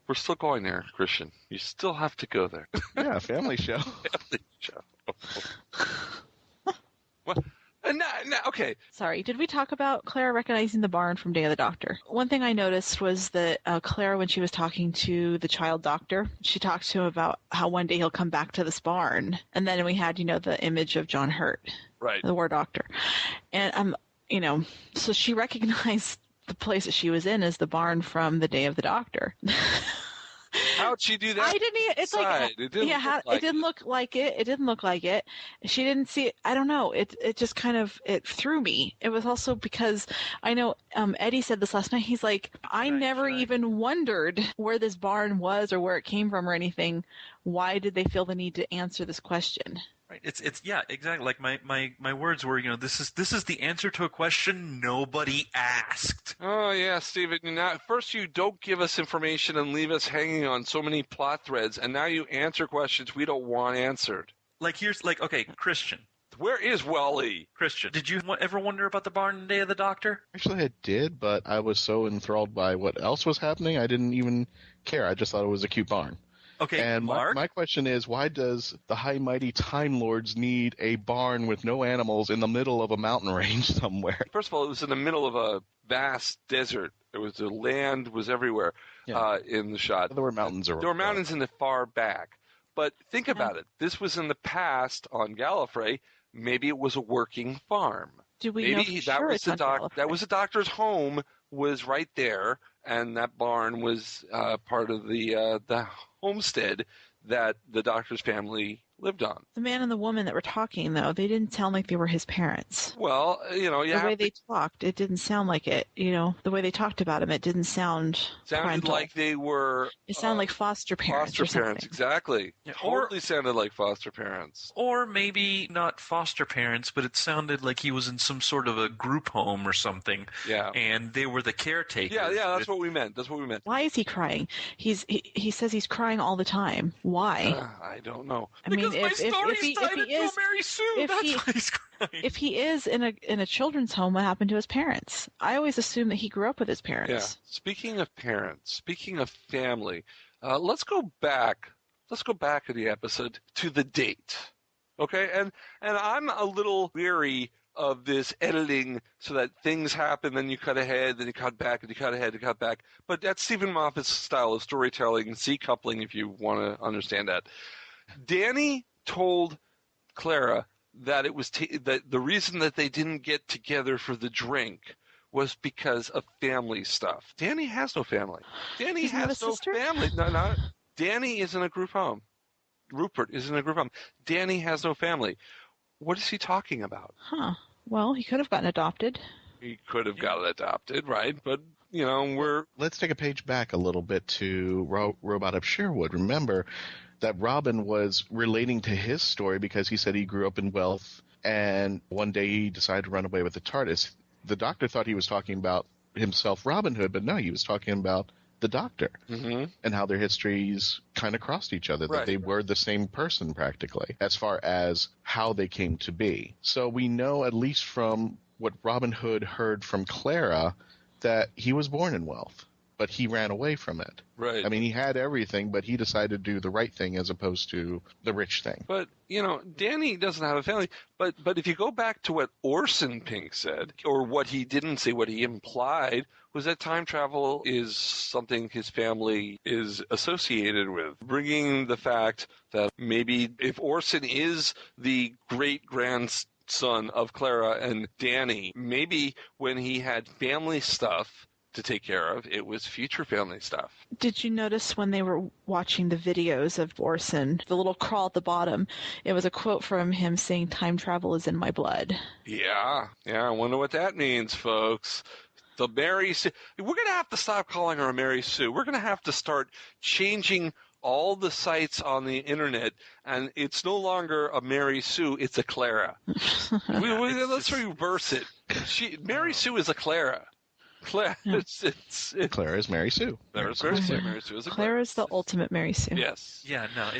We're still going there, Christian. You still have to go there. Yeah, family show. Family show. What? Okay. Sorry, did we talk about Clara recognizing the barn from Day of the Doctor? One thing I noticed was that Clara, when she was talking to the child doctor, she talked to him about how one day he'll come back to this barn. And then we had, the image of John Hurt, right, the war doctor. And, so she recognized the place that she was in as the barn from the Day of the Doctor. How'd she do that? I didn't. It's like it didn't look like it. It didn't look like it. She didn't see it. I don't know. It just kind of threw me. It was also because I know Eddie said this last night. He's like, I never even wondered where this barn was or where it came from or anything. Why did they feel the need to answer this question? Right. It's yeah, exactly. Like my words were, this is the answer to a question nobody asked. Oh yeah, Steven. First you don't give us information and leave us hanging on so many plot threads, and now you answer questions we don't want answered. Okay, Christian. Where is Wally? Christian, did you ever wonder about the barn Day of the Doctor? Actually, I did, but I was so enthralled by what else was happening, I didn't even care. I just thought it was a cute barn. Okay, and Mark? My question is, why does the high mighty Time Lords need a barn with no animals in the middle of a mountain range somewhere? First of all, it was in the middle of a vast desert. The land was everywhere in the shot. There were mountains around. There were mountains in the far back. But think about it. This was in the past on Gallifrey. Maybe it was a working farm. Do we know for sure it's on Gallifrey? That was the doctor's home, was right there, and that barn was part of the homestead that the doctor's family lived on. The man and the woman that were talking, though, they didn't sound like they were his parents. Well, the way they talked, it didn't sound like it. The way they talked about him, it didn't sounded parental. Like they were. It sounded like foster parents. Foster parents, exactly. Yeah, totally sounded like foster parents. Or maybe not foster parents, but it sounded like he was in some sort of a group home or something. Yeah. And they were the caretakers. Yeah, that's what we meant. Why is he crying? He says he's crying all the time. Why? I don't know. I mean, if he is in a children's home, what happened to his parents? I always assumed that he grew up with his parents. Yeah. Speaking of parents, speaking of family, let's go back in the episode to the date. Okay? And I'm a little weary of this editing so that things happen, then you cut ahead, then you cut back, and you cut ahead, and cut back. But that's Steven Moffat's style of storytelling, C-coupling if you want to understand that. Danny told Clara that it was that the reason that they didn't get together for the drink was because of family stuff. Danny has no family. Danny has no family. No. Danny is in a group home. Rupert is in a group home. Danny has no family. What is he talking about? Huh. Well, he could have gotten adopted. He could have gotten adopted, right? But, Let's take a page back a little bit to Robot of Sherwood. Remember that Robin was relating to his story because he said he grew up in wealth and one day he decided to run away with the TARDIS. The Doctor thought he was talking about himself, Robin Hood, but no, he was talking about the Doctor and how their histories kind of crossed each other, that they were the same person practically as far as how they came to be. So we know, at least from what Robin Hood heard from Clara, that he was born in wealth, but he ran away from it. Right. I mean, he had everything, but he decided to do the right thing as opposed to the rich thing. But, Danny doesn't have a family. But if you go back to what Orson Pink said, or what he didn't say, what he implied, was that time travel is something his family is associated with. Bringing the fact that maybe if Orson is the great-grandson of Clara and Danny, maybe when he had family stuff to take care of, it was future family stuff. Did you notice when they were watching the videos of Orson, the little crawl at the bottom, it was a quote from him saying, "Time travel is in my blood." Yeah, I wonder what that means, folks. The Mary Sue. We're going to have to stop calling her a Mary Sue. We're going to have to start changing all the sites on the internet, and it's no longer a Mary Sue, it's a Clara. Let's reverse it. Mary Sue is a Clara. Clara, it's Clara is Mary Sue. Clara's Mary Sue. Mary Sue is a Clara's the ultimate Mary Sue. Yes. Yeah, no,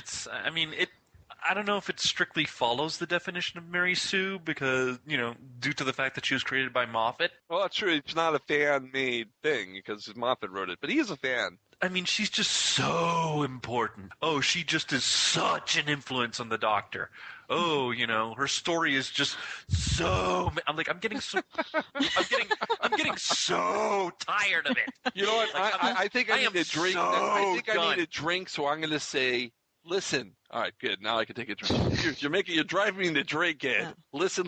I don't know if it strictly follows the definition of Mary Sue because, due to the fact that she was created by Moffat. Well, that's true. It's not a fan-made thing because Moffat wrote it, but he is a fan. I mean, she's just so important. Oh, she just is such an influence on the Doctor. Oh, her story is just so. I'm getting so tired of it. You know what? I think I need a drink. I think I need a drink, so I'm going to say, listen. All right, good. Now I can take a drink. You're driving me to drink, Ed. Yeah. Listen.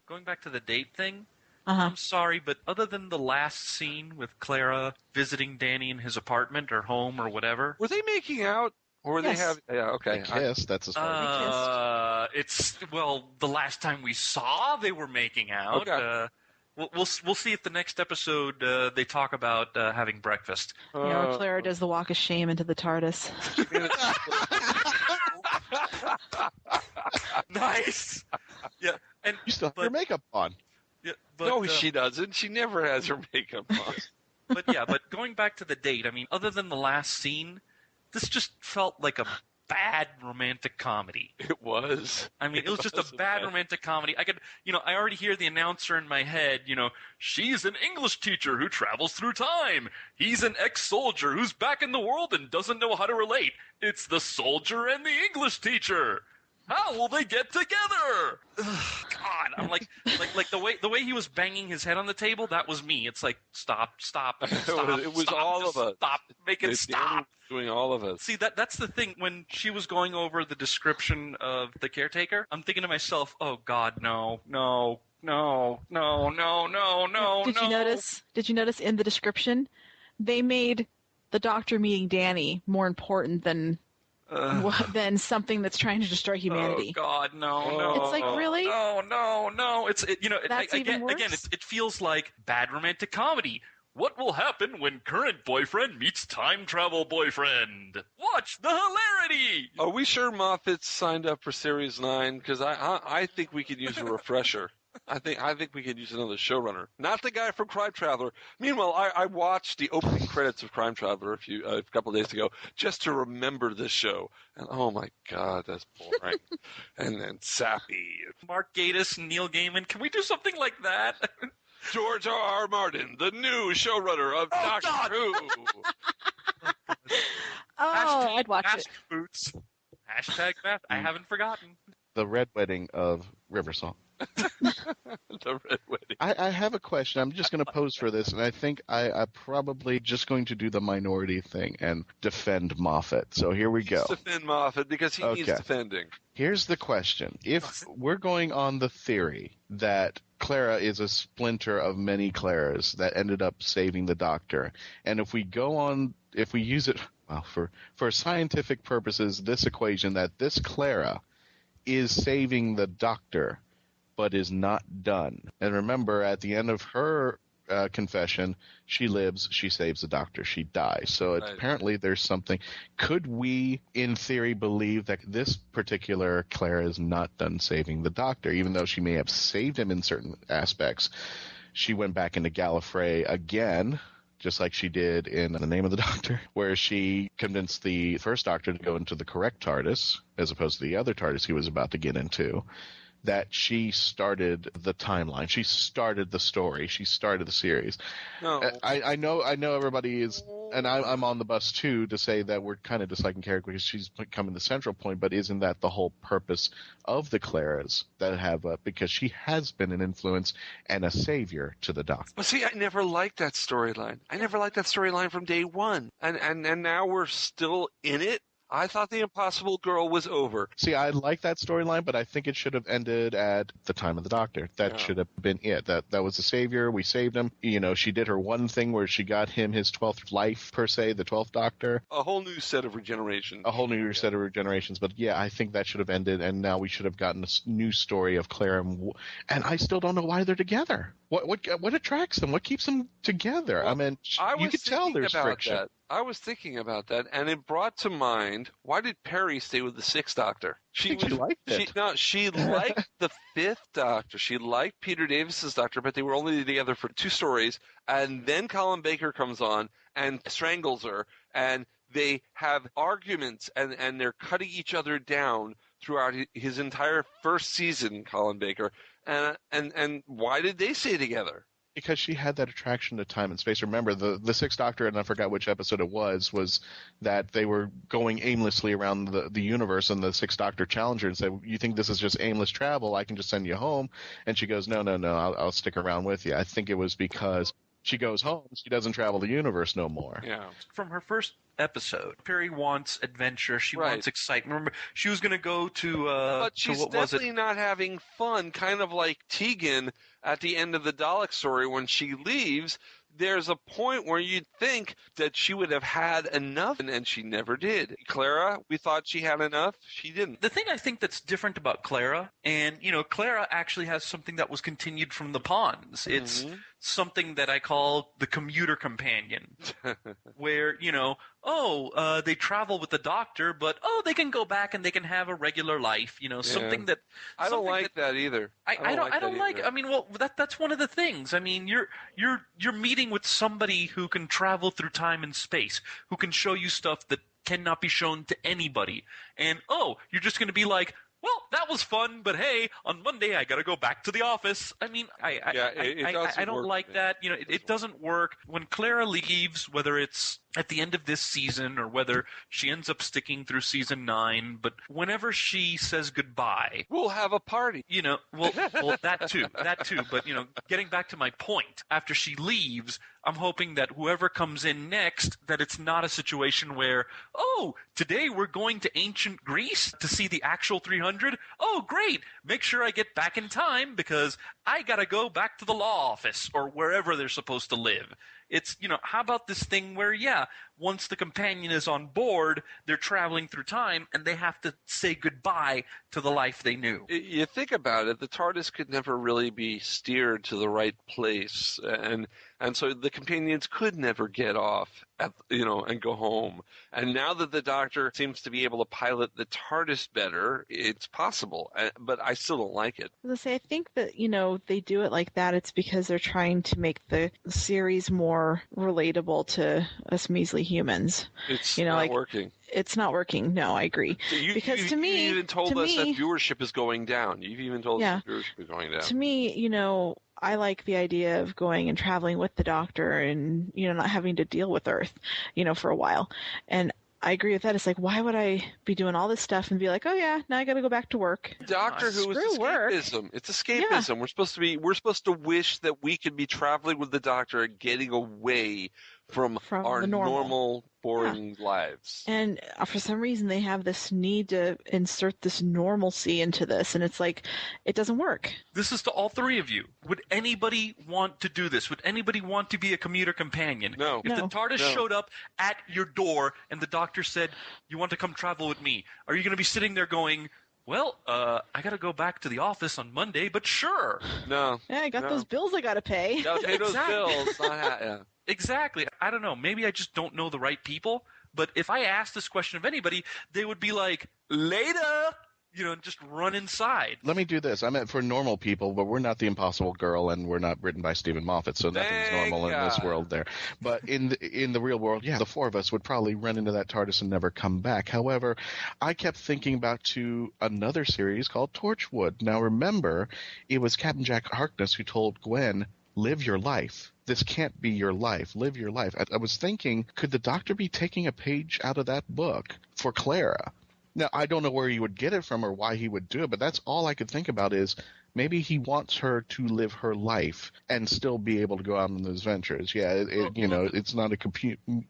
Going back to the date thing. Uh-huh. I'm sorry, but other than the last scene with Clara visiting Danny in his apartment or home or whatever. Were they making out? Or were they having... Yeah, okay. Yes, that's as far as the last time we saw they were making out. Okay. We'll see if the next episode they talk about having breakfast. Or Clara does the walk of shame into the TARDIS. Nice! Yeah, and you still have your makeup on. Yeah, but, no, she doesn't. She never has her makeup on. But going back to the date, I mean, other than the last scene, this just felt like a bad romantic comedy. It was. I mean, it was just a bad romantic comedy. I already hear the announcer in my head, she's an English teacher who travels through time. He's an ex-soldier who's back in the world and doesn't know how to relate. It's the soldier and the English teacher. How will they get together? Ugh, God, I'm like the way he was banging his head on the table. That was me. It's like stop. It was all of us. Stop. Make it stop. Doing all of us. See, that's the thing. When she was going over the description of the caretaker, I'm thinking to myself, oh God, no. Did you notice in the description, they made the Doctor meeting Danny more important than something that's trying to destroy humanity. Oh God, no. It's like, really? No. That's even worse? Again, it feels like bad romantic comedy. What will happen when current boyfriend meets time travel boyfriend? Watch the hilarity! Are we sure Moffat's signed up for Series 9? Because I think we could use a refresher. I think we could use another showrunner. Not the guy from Crime Traveler. Meanwhile, I watched the opening credits of Crime Traveler a couple of days ago just to remember this show. And oh my God, that's boring. and sappy. Mark Gatiss and Neil Gaiman, can we do something like that? George R.R. Martin, the new showrunner of Doctor Who. I'd watch it. Boots. Hashtag Beth. I haven't forgotten. The Red Wedding of Riversong. The Red Wedding. I have a question. I'm just going to pose for this, and I think I'm probably just going to do the minority thing and defend Moffat. So here we go. Defend Moffat because he needs defending. Here's the question. If we're going on the theory that Clara is a splinter of many Claras that ended up saving the Doctor, and if we use it, for scientific purposes, this equation that this Clara is saving the Doctor, but is not done. And remember, at the end of her confession, she lives, she saves the Doctor, she dies. So apparently there's something. Could we, in theory, believe that this particular Clara is not done saving the Doctor, even though she may have saved him in certain aspects? She went back into Gallifrey again, just like she did in The Name of the Doctor, where she convinced the first Doctor to go into the correct TARDIS, as opposed to the other TARDIS he was about to get into. That she started the timeline. She started the story. She started the series. No. I know everybody is, and I'm on the bus too, to say that we're kind of disliking character because she's becoming the central point, but isn't that the whole purpose of the Claras that have, because she has been an influence and a savior to the Doctor? Well, see, I never liked that storyline. I never liked that storyline from day one. And now we're still in it. I thought The Impossible Girl was over. See, I like that storyline, but I think it should have ended at the time of the Doctor. That should have been it. That was the savior. We saved him. She did her one thing where she got him his 12th life, per se, the 12th Doctor. A whole new set of regeneration. A whole new set of regenerations. But yeah, I think that should have ended, and now we should have gotten a new story of Clara. And I still don't know why they're together. What attracts them? What keeps them together? Well, I mean, you could tell there's friction. That. I was thinking about that, and it brought to mind, why did Perry stay with the Sixth Doctor? She liked it. She liked the Fifth Doctor. She liked Peter Davis's Doctor, but they were only together for 2 stories. And then Colin Baker comes on and strangles her, and they have arguments, and they're cutting each other down throughout his entire first season, Colin Baker. And why did they stay together? Because she had that attraction to time and space. Remember, the Sixth Doctor, and I forgot which episode it was that they were going aimlessly around the universe, and the Sixth Doctor challenged her and said, you think this is just aimless travel? I can just send you home. And she goes, no, I'll stick around with you. I think it was because she goes home, she doesn't travel the universe no more. Yeah. From her first episode, Perry wants adventure. She wants excitement. Remember, she was going to go to but she's definitely not having fun, kind of like Tegan at the end of the Dalek story when she leaves. There's a point where you'd think that she would have had enough, and she never did. Clara, we thought she had enough. She didn't. The thing I think that's different about Clara, and, Clara actually has something that was continued from the Ponds. It's something that I call the commuter companion, where, they travel with the Doctor, but, they can go back and they can have a regular life, something that... I don't like that either. I don't like. I mean, well, that's one of the things. I mean, you're meeting with somebody who can travel through time and space, who can show you stuff that cannot be shown to anybody, and you're just going to be like, well, that was fun, but hey, on Monday I got to go back to the office. I mean, I don't like that. It doesn't work. When Clara leaves, whether it's at the end of this season or whether she ends up sticking through season 9, but whenever she says goodbye, we'll have a party. Well, that too. But, getting back to my point, after she leaves, I'm hoping that whoever comes in next, that it's not a situation where, today we're going to ancient Greece to see the actual 300. Oh, great. Make sure I get back in time because I got to go back to the law office or wherever they're supposed to live. It's, how about this thing where, once the companion is on board, they're traveling through time and they have to say goodbye to the life they knew. You think about it, the TARDIS could never really be steered to the right place. And so the companions could never get off, and go home. And now that the Doctor seems to be able to pilot the TARDIS better, it's possible. But I still don't like it. I think that, they do it like that. It's because they're trying to make the series more relatable to us measly humans. It's not working. It's not working. No, I agree. Because to me, you even told us that viewership is going down. You've even told us that viewership is going down. To me, I like the idea of going and traveling with the Doctor and, not having to deal with Earth, for a while. And I agree with that. It's like, why would I be doing all this stuff and be like, oh yeah, now I got to go back to work? Doctor Who is escapism. Work. It's escapism. Yeah. We're supposed to wish that we could be traveling with the Doctor and getting away from our normal boring lives. And for some reason, they have this need to insert this normalcy into this, and it's like, it doesn't work. This is to all three of you. Would anybody want to do this? Would anybody want to be a commuter companion? No. If the TARDIS showed up at your door and the Doctor said, you want to come travel with me, are you going to be sitting there going, well, I got to go back to the office on Monday, but sure. No. Yeah, I got those bills I got to pay. Got to pay those bills. Exactly. I don't know. Maybe I just don't know the right people. But if I asked this question of anybody, they would be like, later, and just run inside. Let me do this. I meant for normal people, but we're not the Impossible Girl, and we're not written by Steven-Moffat, so nothing's normal in this world there. But in the real world, the 4 of us would probably run into that TARDIS and never come back. However, I kept thinking back to another series called Torchwood. Now remember, it was Captain Jack Harkness who told Gwen, live your life. This can't be your life. Live your life. I was thinking, could the Doctor be taking a page out of that book for Clara? Now, I don't know where he would get it from or why he would do it, but that's all I could think about is maybe he wants her to live her life and still be able to go out on those ventures. Yeah, it's not a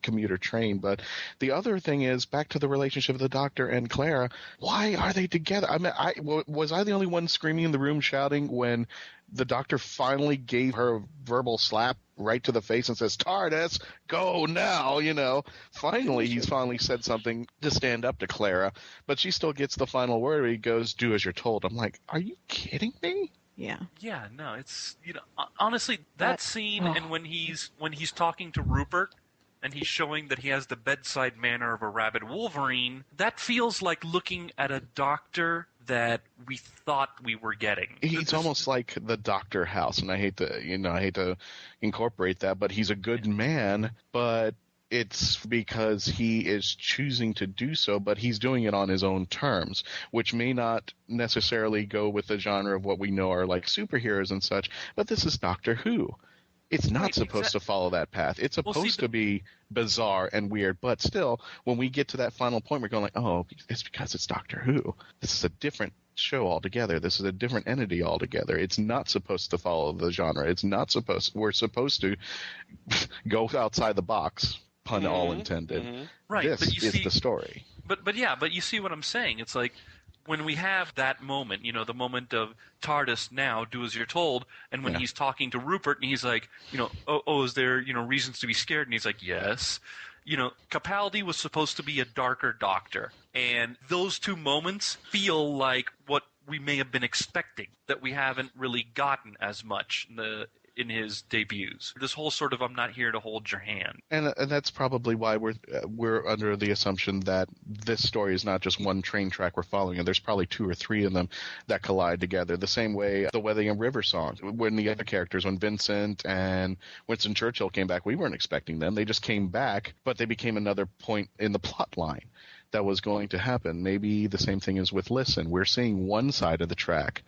commuter train. But the other thing is, back to the relationship of the Doctor and Clara, why are they together? I mean, was I the only one screaming in the room shouting when the Doctor finally gave her a verbal slap right to the face and says, TARDIS, go now, Finally, he's finally said something to stand up to Clara, but she still gets the final word where he goes, do as you're told. I'm like, are you kidding me? Yeah. Yeah, no, it's, honestly, that scene and when he's talking to Rupert and he's showing that he has the bedside manner of a rabid Wolverine, that feels like looking at a doctor that we thought we were getting. He's almost like the Doctor House, and I hate to incorporate that, but he's a good man, but it's because he is choosing to do so, but he's doing it on his own terms, which may not necessarily go with the genre of what we know are like superheroes and such, but this is Doctor Who. It's not supposed to follow that path. It's supposed to be bizarre and weird, but still, when we get to that final point, we're going like, oh, it's because it's Doctor Who. This is a different show altogether. This is a different entity altogether. It's not supposed to follow the genre. We're supposed to go outside the box, pun all intended. Mm-hmm. Right, this is the story. But you see what I'm saying. It's like, when we have that moment, the moment of TARDIS now, do as you're told, and when he's talking to Rupert and he's like, is there, reasons to be scared? And he's like, yes. Capaldi was supposed to be a darker doctor. And those two moments feel like what we may have been expecting, that we haven't really gotten as much in his debuts. This whole sort of, I'm not here to hold your hand. And that's probably why we're under the assumption that this story is not just one train track we're following, and there's probably 2 or 3 of them that collide together. The same way the Weather and River song, when the other characters, when Vincent and Winston Churchill came back, we weren't expecting them. They just came back, but they became another point in the plot line that was going to happen. Maybe the same thing is with Listen. We're seeing one side of the track,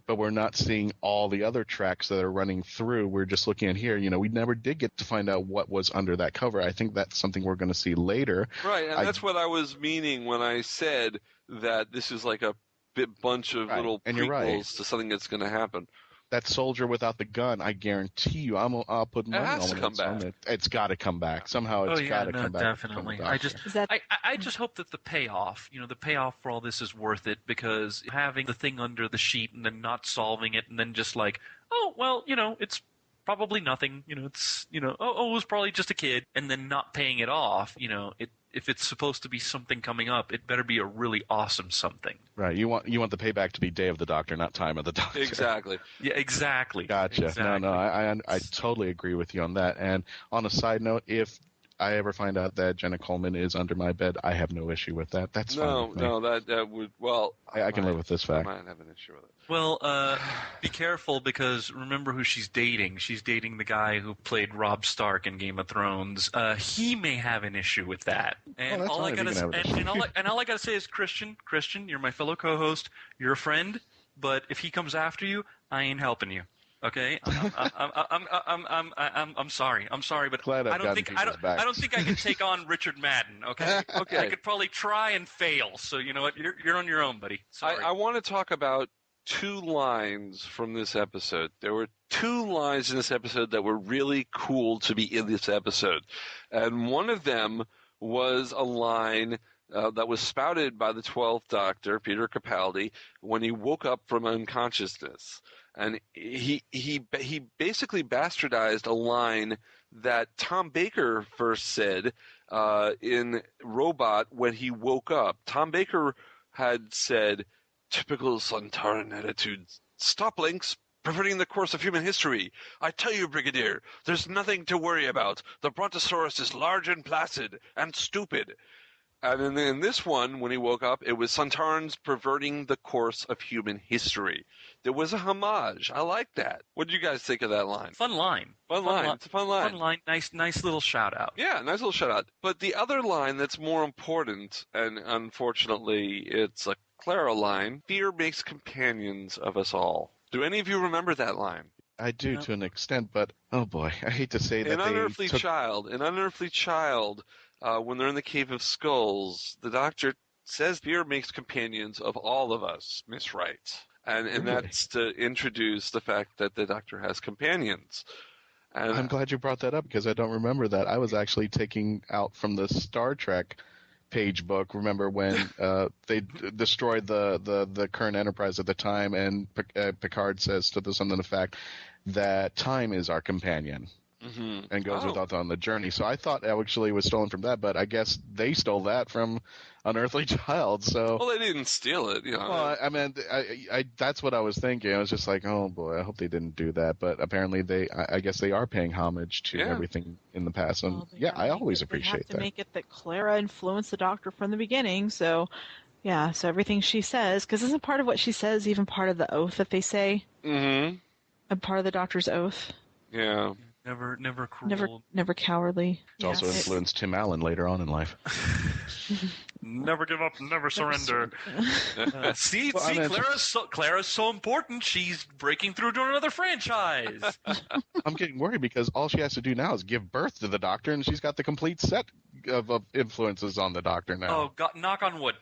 but we're not seeing all the other tracks that are running through. We're just looking at here. We never did get to find out what was under that cover. I think that's something we're going to see later. Right, and that's what I was meaning when I said that this is like a bunch of little prequels to something that's going to happen. That soldier without the gun, I guarantee you, I'll put money on it. It has to come back. It's got to come back. Somehow it's got to come back. Definitely. I just hope that the payoff for all this is worth it, because having the thing under the sheet and then not solving it and then just like, oh, well, it's probably nothing. It was probably just a kid, and then not paying it off, if it's supposed to be something coming up, it better be a really awesome something. Right. You want the payback to be Day of the Doctor, not Time of the Doctor. Exactly. Yeah, exactly. Gotcha. Exactly. No, I totally agree with you on that. And on a side note, if I ever find out that Jenna-Coleman is under my bed, I have no issue with that. That's fine with me. No, that would, well... I can live with this fact. I might have an issue with it. Well, be careful, because remember who she's dating. She's dating the guy who played Robb Stark in Game of Thrones. He may have an issue with that. And all I gotta say is, Christian, you're my fellow co-host. You're a friend, but if he comes after you, I ain't helping you. Okay, I'm sorry, but I don't think I can take on Richard Madden. Okay, I could probably try and fail. So you know what, you're on your own, buddy. Sorry. I want to talk about 2 lines from this episode. There were 2 lines in this episode that were really cool to be in this episode, and one of them was a line that was spouted by the 12th Doctor, Peter Capaldi, when he woke up from unconsciousness. And he basically bastardized a line that Tom Baker first said in Robot when he woke up. Tom Baker had said, "Typical Sontaran attitudes. Stop links, perverting the course of human history. I tell you, Brigadier, there's nothing to worry about. The Brontosaurus is large and placid and stupid." And in this one, when he woke up, it was Sontarans perverting the course of human history. There was a homage. I like that. What did you guys think of that line? Fun line. It's a fun line. Fun line. Nice little shout out. Yeah, nice little shout out. But the other line that's more important, and unfortunately it's a Clara line, fear makes companions of us all. Do any of you remember that line? I do to an extent, but oh boy, I hate to say that An unearthly child, when they're in the Cave of Skulls, the Doctor says fear makes companions of all of us, Miss Wright. And that's to introduce the fact that the Doctor has companions. And I'm glad you brought that up, because I don't remember that. I was actually taking out from the Star Trek page book, remember when they destroyed the current Enterprise at the time, and Picard says to something to the fact that time is our companion. and goes with us on the journey. So I thought actually it was stolen from that, but I guess they stole that from Unearthly Child. So well, they didn't steal it. Well, I mean, I that's what I was thinking. I was just like, oh boy, I hope they didn't do that. But apparently I guess they are paying homage to everything in the past. And I always appreciate that. They have to make it that Clara influenced the Doctor from the beginning. So, yeah, so everything she says, because isn't part of what she says even part of the oath that they say? Mm-hmm. A part of the Doctor's oath? Yeah. Never cruel. Never cowardly. It's also influenced Tim Allen later on in life. Never give up, never surrender. Clara's so important, she's breaking through to another franchise. I'm getting worried because all she has to do now is give birth to the Doctor, and she's got the complete set of influences on the Doctor now. Oh, God, knock on wood,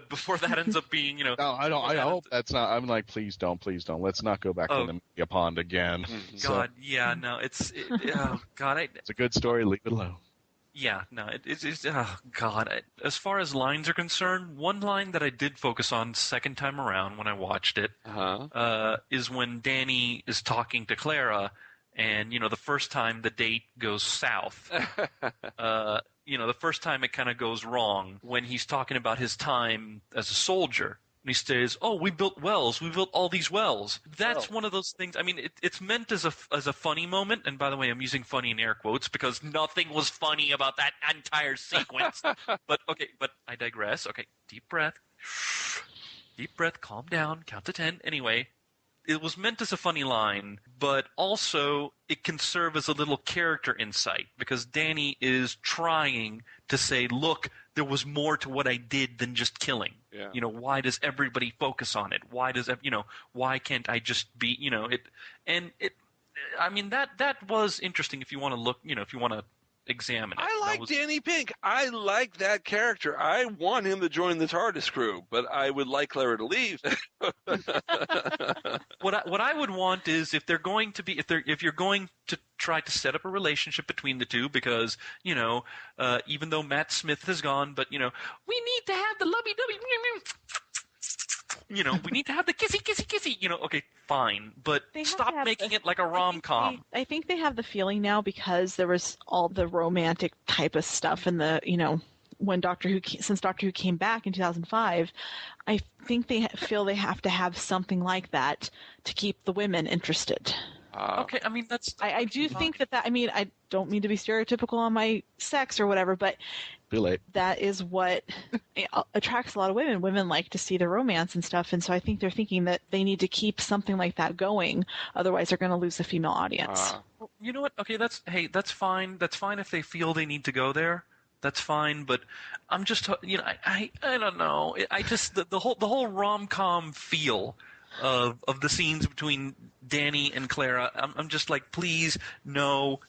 before that ends up being, No, I don't. I hope that's not. I'm like, please don't. Let's not go back to the media pond again. God, it's a good story. Leave it alone. Yeah, no, it's oh God. As far as lines are concerned, one line that I did focus on second time around when I watched it is when Danny is talking to Clara, and the first time the date goes south. The first time it kind of goes wrong when he's talking about his time as a soldier. And he says, "Oh, we built wells. We built all these wells." That's one of those things. I mean, it's meant as a funny moment. And by the way, I'm using funny in air quotes because nothing was funny about that entire sequence. But I digress. Okay, deep breath, calm down, count to 10. Anyway, it was meant as a funny line, but also it can serve as a little character insight because Danny is trying to say, look, there was more to what I did than just killing. Yeah. Why does everybody focus on it? Why does why can't I just be, it? And it, I mean, that was interesting if you want to look, if you want to examine it. I like Danny Pink. I like that character. I want him to join the TARDIS crew, but I would like Clara to leave. What I would want is if you're going to try to set up a relationship between the two, because even though Matt Smith has gone, but we need to have the lovey-dovey. We need to have the kissy. Okay, fine, but stop making it like a rom-com. I think they have the feeling now because there was all the romantic type of stuff in the, when since Doctor Who came back in 2005, I think they feel they have to have something like that to keep the women interested. Okay, I mean, that's... I do think that, I mean, I don't mean to be stereotypical on my sex or whatever, but that is what attracts a lot of women. Women like to see the romance and stuff, and so I think they're thinking that they need to keep something like that going, otherwise they're going to lose the female audience. Well, you know what? Okay, that's fine. That's fine if they feel they need to go there. That's fine, but I'm just, I don't know. I just, the whole rom-com feel of the scenes between Danny and Clara, I'm just like, please, no.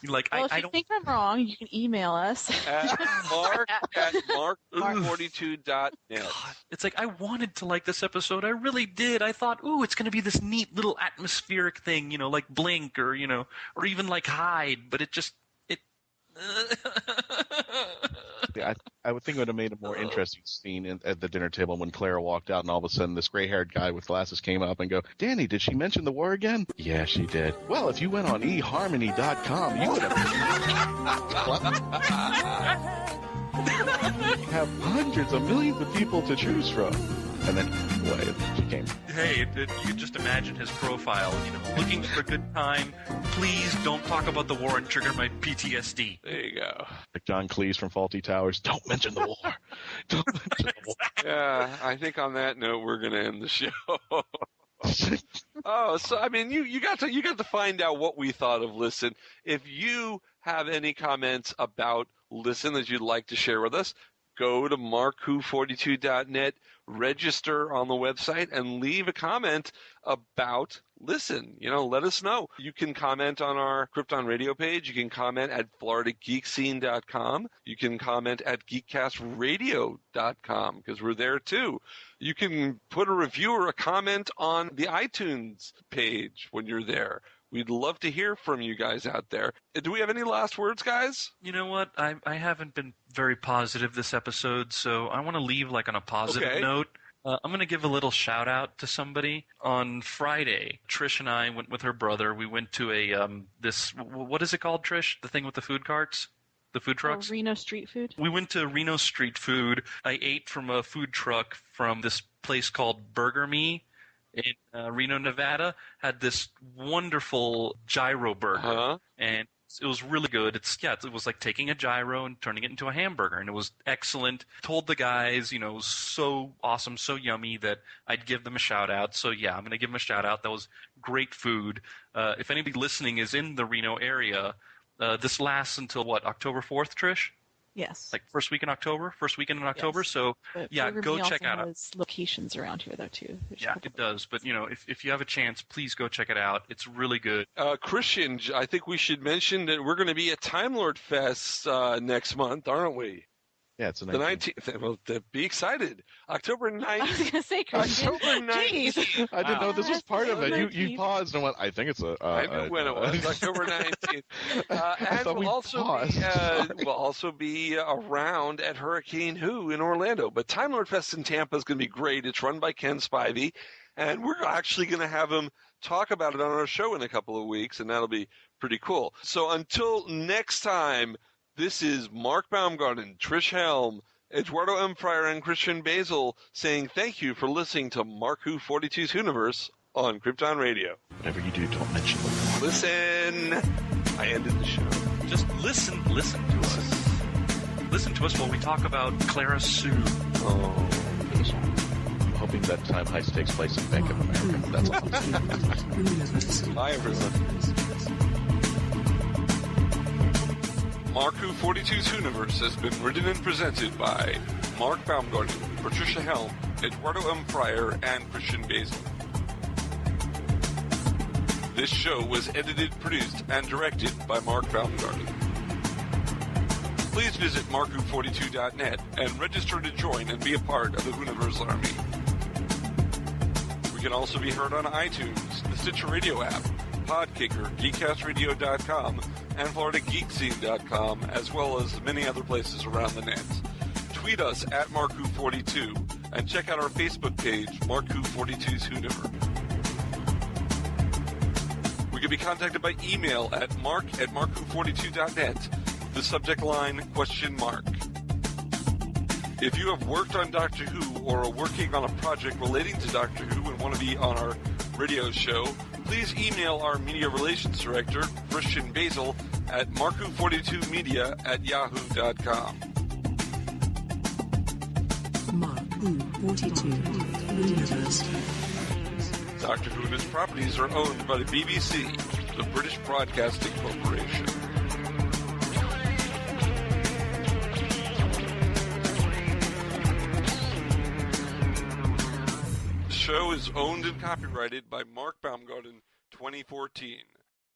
Like, well, if you think I'm wrong, you can email us at mark@mark42.net. It's like, I wanted to like this episode. I really did. I thought, ooh, it's going to be this neat little atmospheric thing, like Blink or even like Hyde, but it just, I would think it would have made a more interesting scene at the dinner table when Clara walked out and all of a sudden this gray-haired guy with glasses came up and go, Danny, did she mention the war again? Yeah, she did. Well, if you went on eharmony.com, you would have hundreds of millions of people to choose from. And then, she came. Hey, you just imagine his profile, looking for a good time. Please don't talk about the war and trigger my PTSD. There you go. Like John Cleese from Fawlty Towers, don't mention the war. Don't mention the war. Yeah, I think on that note, we're going to end the show. Oh, so I mean, you got to find out what we thought of Listen. If you have any comments about Listen that you'd like to share with us, go to mark42.net, register on the website, and leave a comment about Listen. Let us know. You can comment on our Krypton-Radio page. You can comment at floridageekscene.com. You can comment at geekcastradio.com because we're there too. You can put a review or a comment on the iTunes page when you're there. We'd love to hear from you guys out there. Do we have any last words, guys? You know what? I haven't been very positive this episode, so I want to leave on a positive note. I'm going to give a little shout out to somebody. On Friday, Trish and I went with her brother. We went to what is it called, Trish? The thing with the food carts? The food trucks? Reno Street Food? We went to Reno Street Food. I ate from a food truck from this place called Burger Me in Reno, Nevada. Had this wonderful gyro burger. And it was really good. It was like taking a gyro and turning it into a hamburger, and it was excellent. Told the guys, it was so awesome, so yummy that I'd give them a shout out. So yeah, I'm going to give them a shout out. That was great food. If anybody listening is in the Reno area, this lasts until October 4th, Trish? Yes. Like first weekend in October. Yes. So But yeah, Burger go Me check also out. has locations around here though too. Yeah, it does. But if you have a chance, please go check it out. It's really good. Christian, I think we should mention that we're going to be at Time Lord Fest next month, aren't we? Yeah, it's the 19th. Well, be excited. October 19th. I was going to say, Christian. October 19th. I didn't know this was part of it. You paused and went, I think it's I knew when it was. October 19th. And we'll also be around at Hurricane Who in Orlando. But Time Lord Fest in Tampa is going to be great. It's run by Ken Spivey. And we're actually going to have him talk about it on our show in a couple of weeks, and that'll be pretty cool. So until next time, this is Mark Baumgarten, Trish Helm, Eduardo-m-Freyre, and Christian-basel saying thank you for listening to Mark Who 42's WHOniverse on Krypton-radio. Whatever you do, don't mention the war. Listen. I ended the show. Just listen to us. Listen to us while we talk about Clara Sue. Oh. I'm hoping that time heist takes place in Bank of America. That's all. Bye, everyone. Mark Who 42's WHOniverse has been written and presented by Mark Baumgarten, Patricia-Helm, Eduardo-m-Freyre, and Christian-basel. This show was edited, produced, and directed by Mark Baumgarten. Please visit mark-who42.net and register to join and be a part of the WHOniverse Army. We can also be heard on iTunes, the Stitcher Radio app, Podkicker, geekcastradio.com, and FloridaGeekScene.com, as well as many other places around the net. Tweet us at MarkWho42 and check out our Facebook page, Mark Who 42's WHOniverse. We can be contacted by email at mark@mark-who42.net. The subject line, ? If you have worked on Doctor Who or are working on a project relating to Doctor Who and want to be on our radio show, please email our media relations director, Christian-basel, at mark-who42media@yahoo.com. Mark Who 42 WHOniverse. Doctor Who and its properties are owned by the BBC, the British Broadcasting Corporation. The show is owned and copyrighted by Mark Baumgarten, 2014.